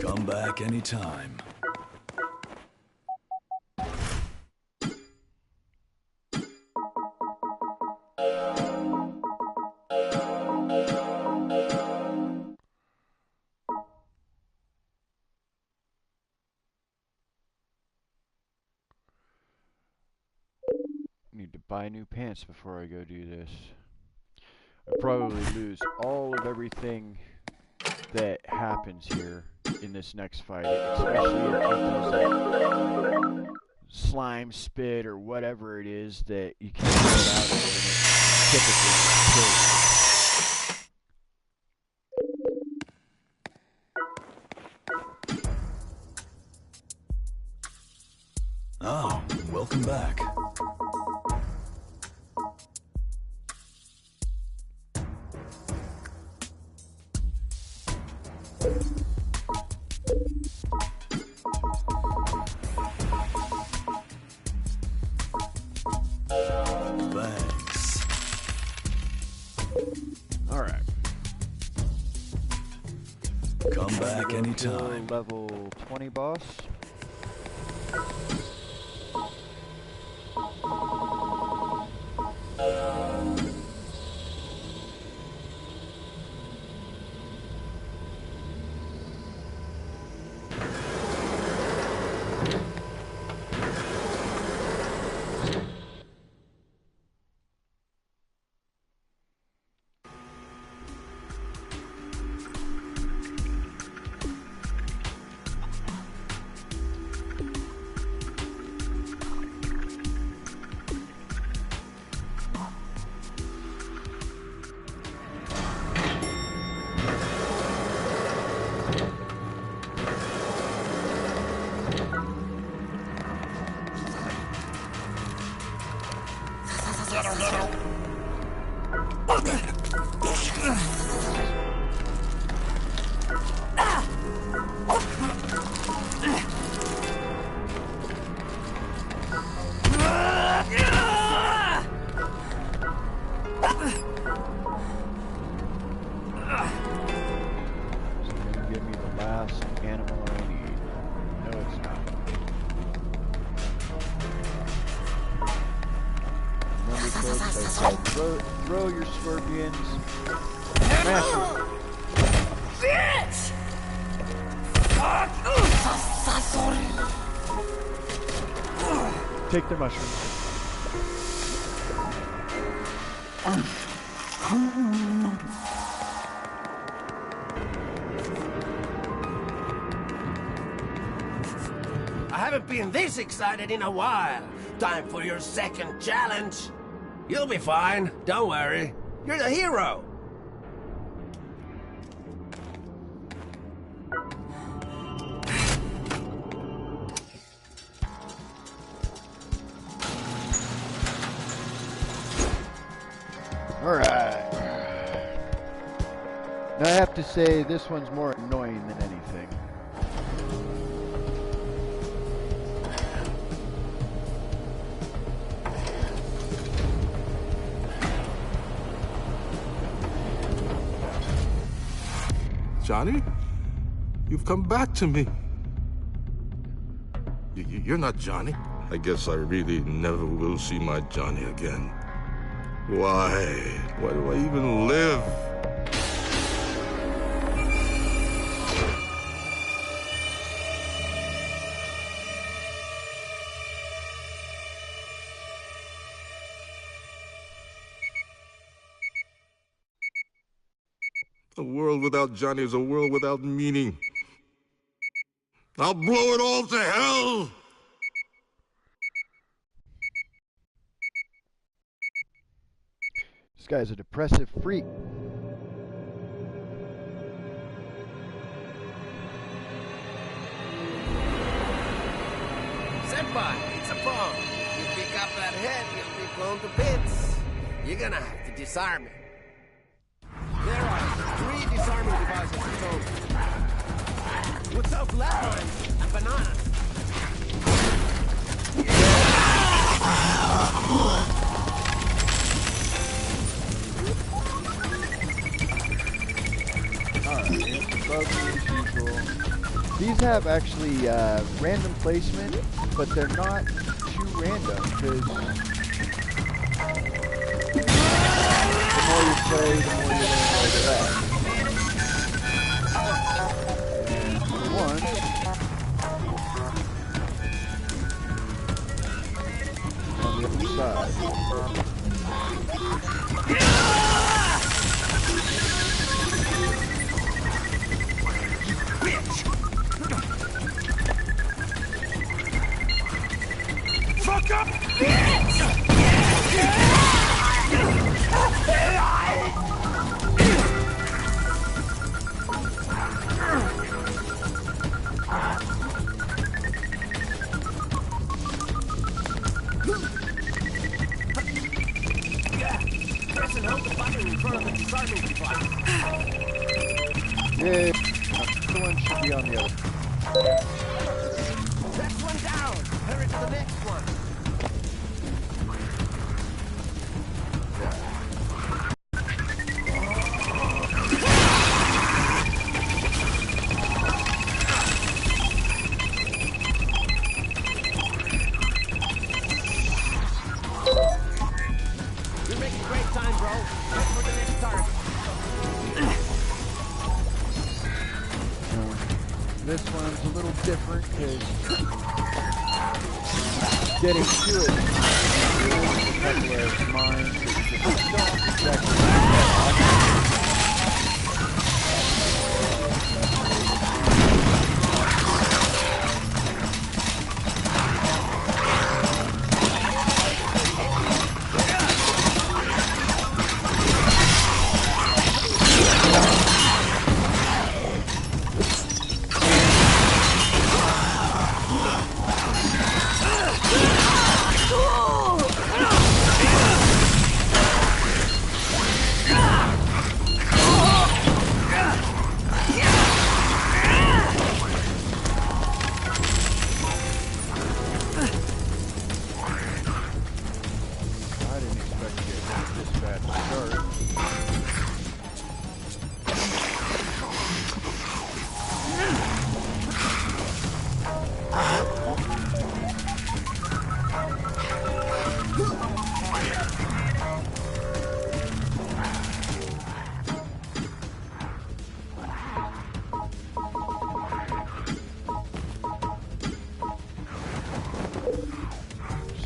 Come back anytime. Need to buy new pants before I go do this. I probably lose all of everything that happens here in this next fight, especially if it does that slime spit or whatever it is that you can't get out of, and it typically kills you. Ah, welcome back. Thanks. All right. Come back anytime. Level 20 boss. Okay, throw your scorpions. Smash them. Bitch! Take their mushrooms. I haven't been this excited in a while. Time for your second challenge. You'll be fine. Don't worry. You're the hero. Alright. Now I have to say this one's more annoying than anything. Johnny? You've come back to me. You're not Johnny. I guess I really never will see my Johnny again. Why? Why do I even live? A world without Johnny is a world without meaning. I'll blow it all to hell! This guy's a depressive freak. Senpai, it's a bomb. If you pick up that head, you'll be blown to bits. You're gonna have to disarm it. There are 3 disarming devices in total. With self-left and bananas. As usual. These have actually random placement, but they're not too random because the more you play, the more you learn where they're at. One. On the other side. Fuck up, bitch! Press and hold the button in front of the disarming device. Yay. The one should be on the other. That's one down. Hurry to the next one. You're making great time, bro. Head for the next target. This one's a little different because getting to it is a couple of mines that don't exactly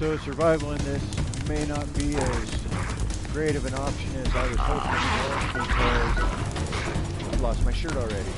So survival in this may not be as great of an option as I was hoping for, because I've lost my shirt already.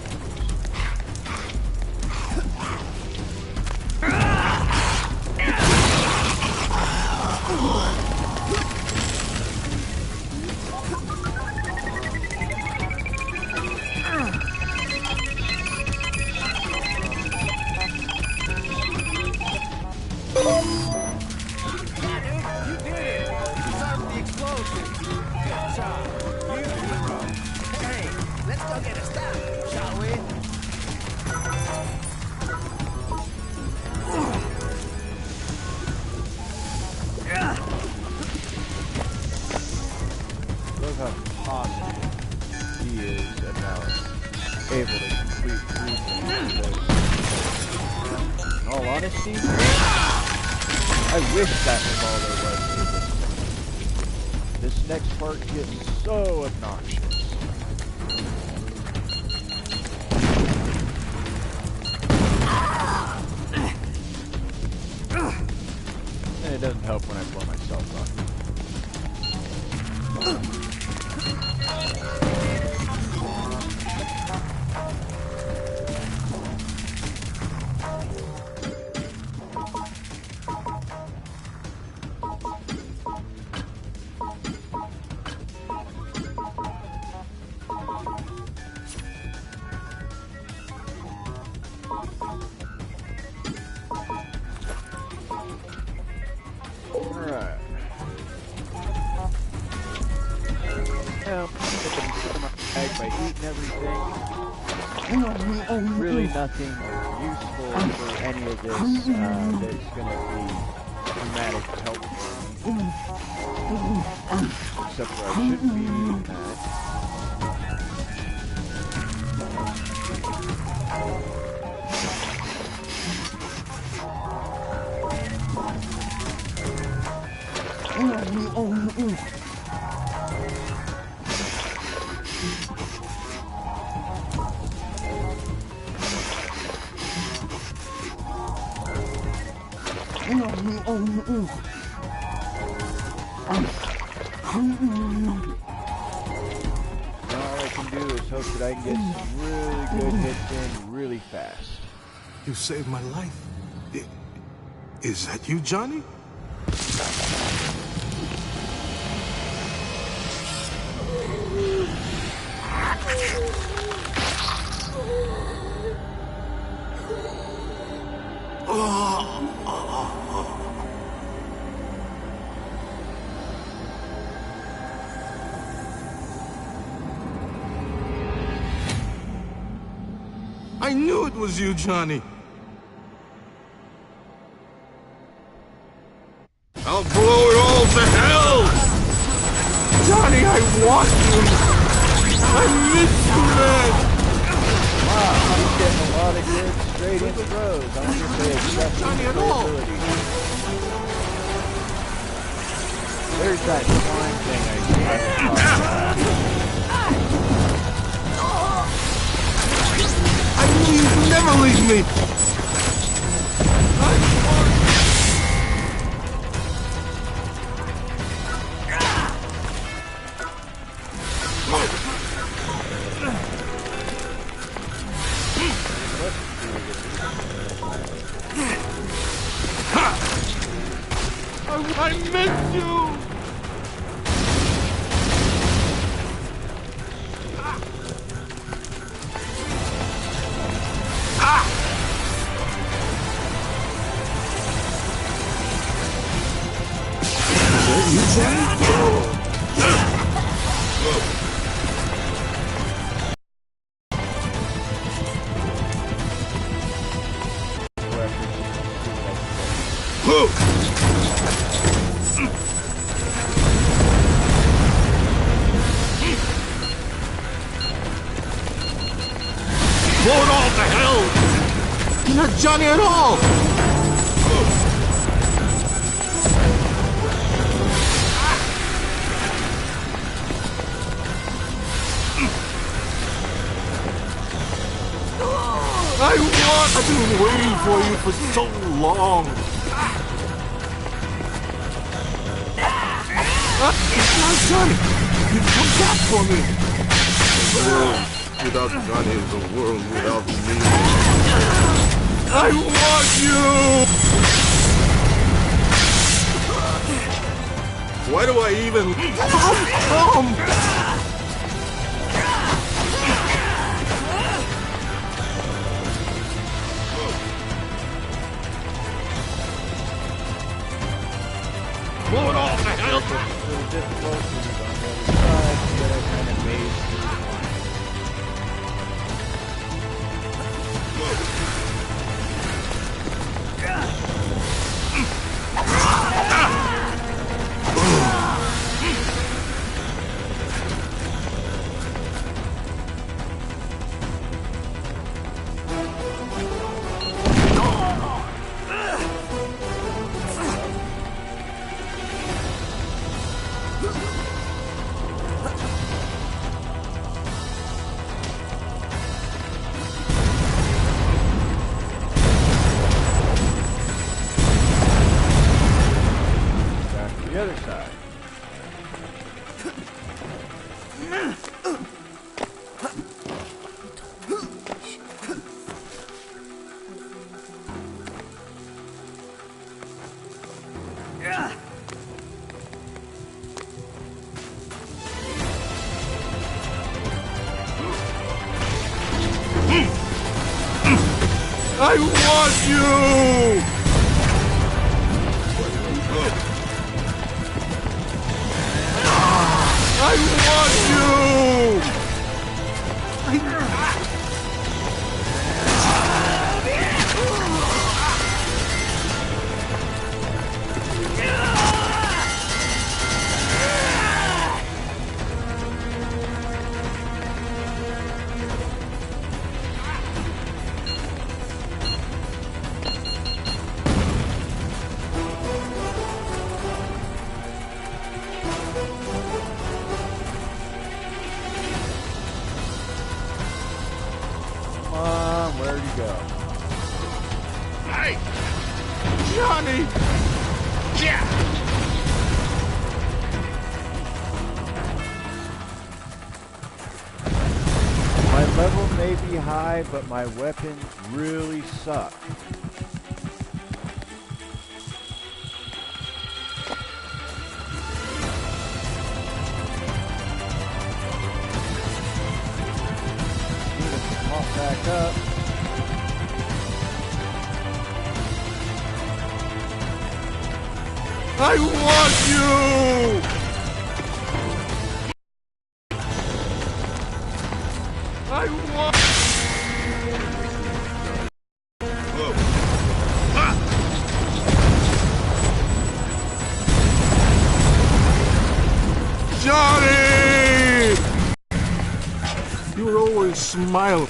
Love how positive he is about able to complete things. In all honesty, I wish that was all there was to this thing. This next part gets so obnoxious. And it doesn't help when I blow myself up. Alright. Now, I'm my bag by eating everything. Really nothing useful for any of this that's going to be dramatic help for me. Except where I should be eating that. Now all I can do is hope that I can get some really good hits in really fast. You saved my life. Is that you, Johnny? I knew it was you, Johnny. I'll blow it all to hell! Johnny, I want you! I miss you, man! Wow, I'm getting a lot of good straight in throws. I wonder if they accept Johnny at all. There's that slime thing I knew you'd never leave me! I miss you! Blow it all to hell! You're not Johnny at all! I've been waiting for you for so long! Johnny! You come back for me! The world without Johnny is a world without me. I want you! Why do I even... Come! Blow it off, man! A little difficult because he's on the other side, but I kind of made through the line. The other side. I want you! I want you! Come on, where'd he go? Hey! Johnny! Yeah! My level may be high, but my weapons really suck. Need to pop back up. I want you! I want... Johnny! You're always smiling.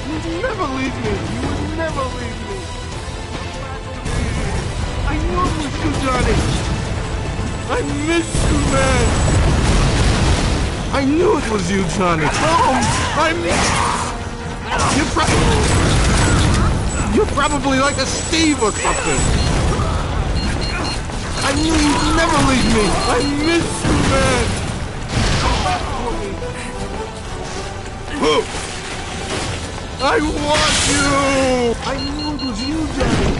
You'd never leave me. You would never leave me. I knew it was you, Johnny. I miss you, man. I knew it was you, Johnny. I miss You're probably like a Steve or something. I knew you'd never leave me. I miss you, man. Come back for me. I want you! I knew it was you, Johnny.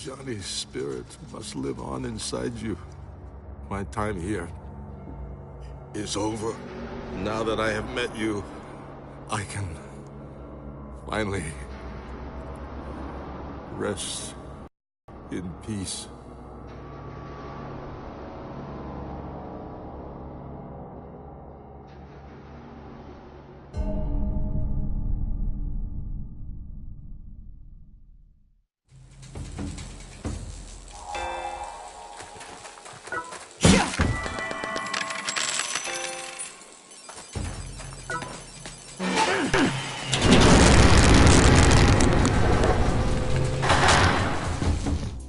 Johnny's spirit must live on inside you. My time here is over. Now that I have met you, I can finally rest in peace.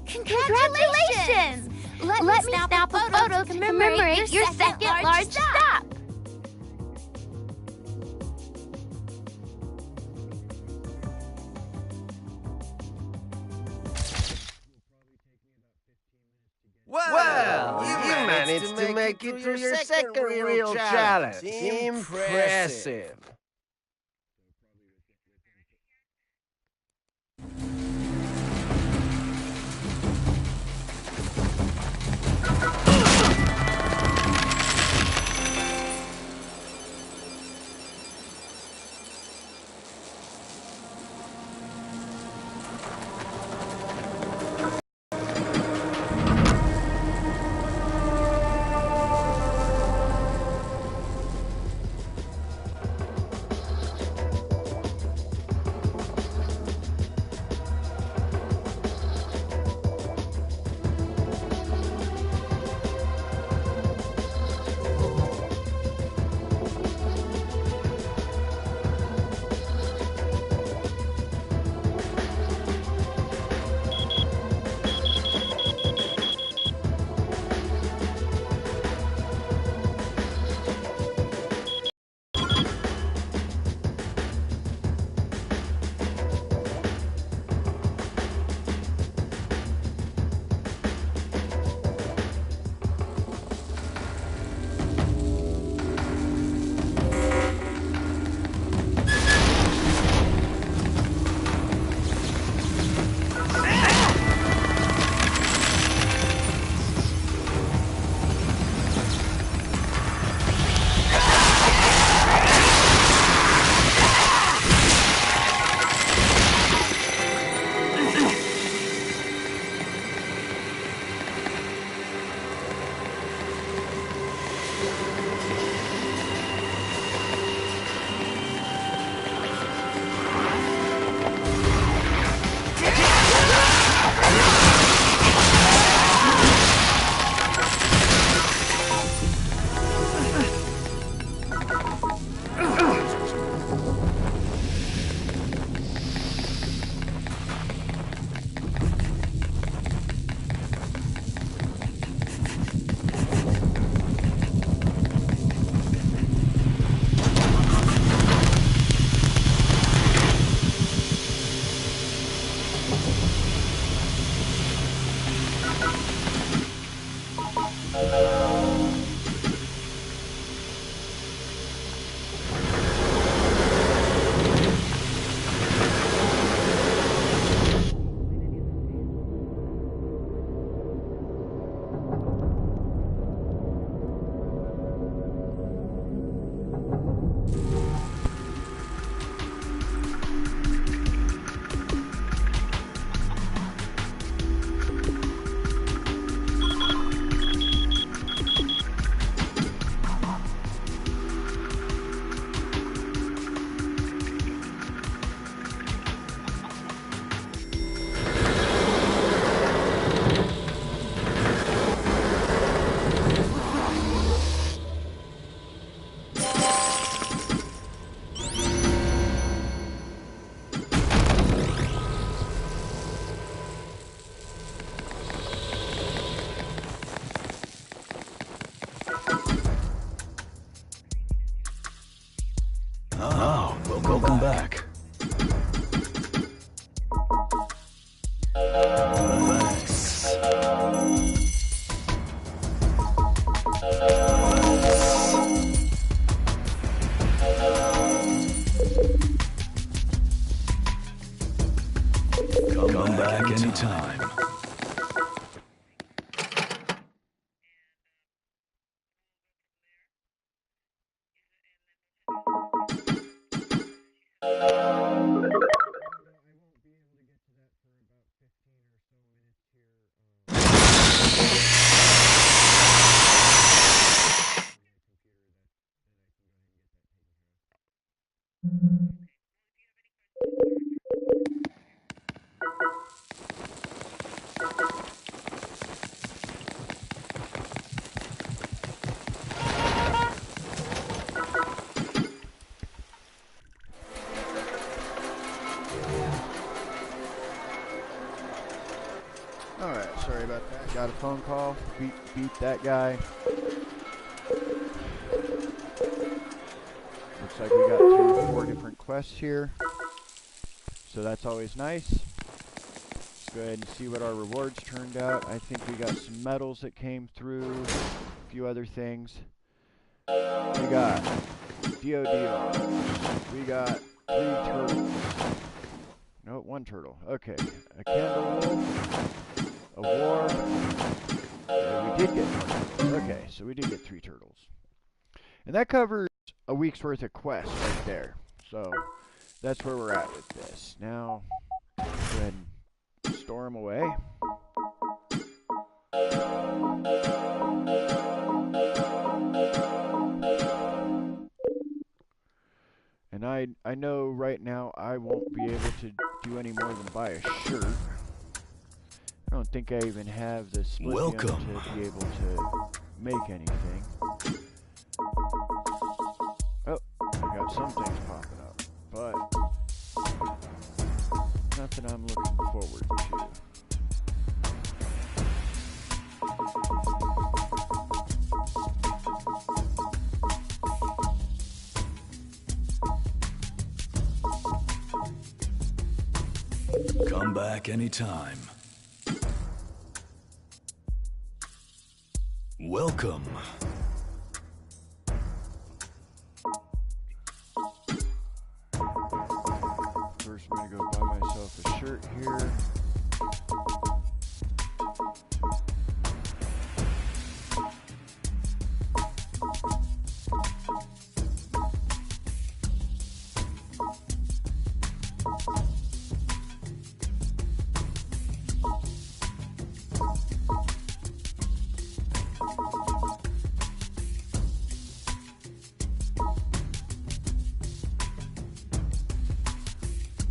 Congratulations! Let me snap a photo to commemorate your second large stop. Well, you managed to make it through your second real challenge. Impressive. Welcome back. Thanks. Come back anytime. Alright, sorry about that. Got a phone call. Beat that guy. Looks like we got 4 different quests here. So that's always nice. Let's go ahead and see what our rewards turned out. I think we got some medals that came through. A few other things. We got DOD. We got 3 turtles. No, 1 turtle. Okay. A candle wolf. A war. Yeah, we did get 1 turtle. Okay, so we did get 3 turtles. And that covers a week's worth of quests right there. So that's where we're at with this. Now, go ahead and store them away. And I know right now I won't be able to do any more than buy a shirt. I don't think I even have the splitium to be able to make anything. Oh, I got some things popping up, but nothing I'm looking forward to. Come back anytime. Welcome. First, I'm gonna go buy myself a shirt here.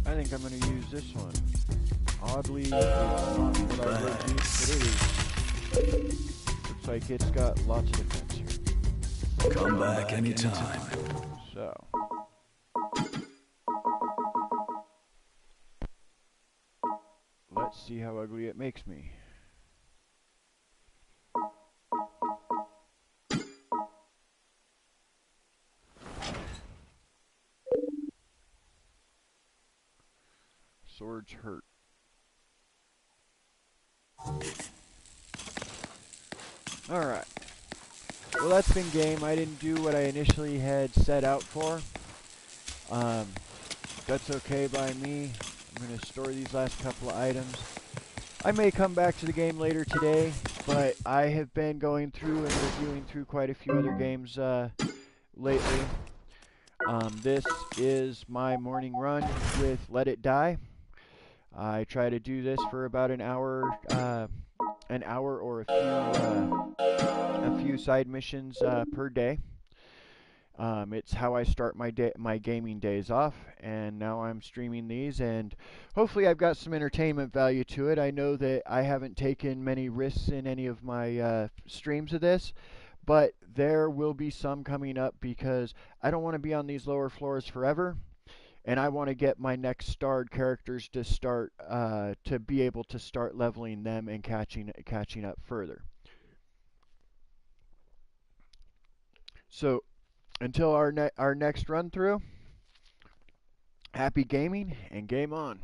I think I'm going to use this one. Oddly, it's not what I would use, but it is. Looks like it's got lots of defense here. Come back anytime. So. Let's see how ugly it makes me. Swords hurt. Alright. Well, that's been game. I didn't do what I initially had set out for. That's okay by me. I'm going to store these last couple of items. I may come back to the game later today, but I have been going through and reviewing through quite a few other games lately. This is my morning run with Let It Die. I try to do this for about an hour or a few side missions per day. It's how I start my gaming days off, and now I'm streaming these, and hopefully I've got some entertainment value to it. I know that I haven't taken many risks in any of my streams of this, but there will be some coming up because I don't want to be on these lower floors forever. And I want to get my next starred characters to start to be able to start leveling them and catching up further. So until our next run through, happy gaming and game on.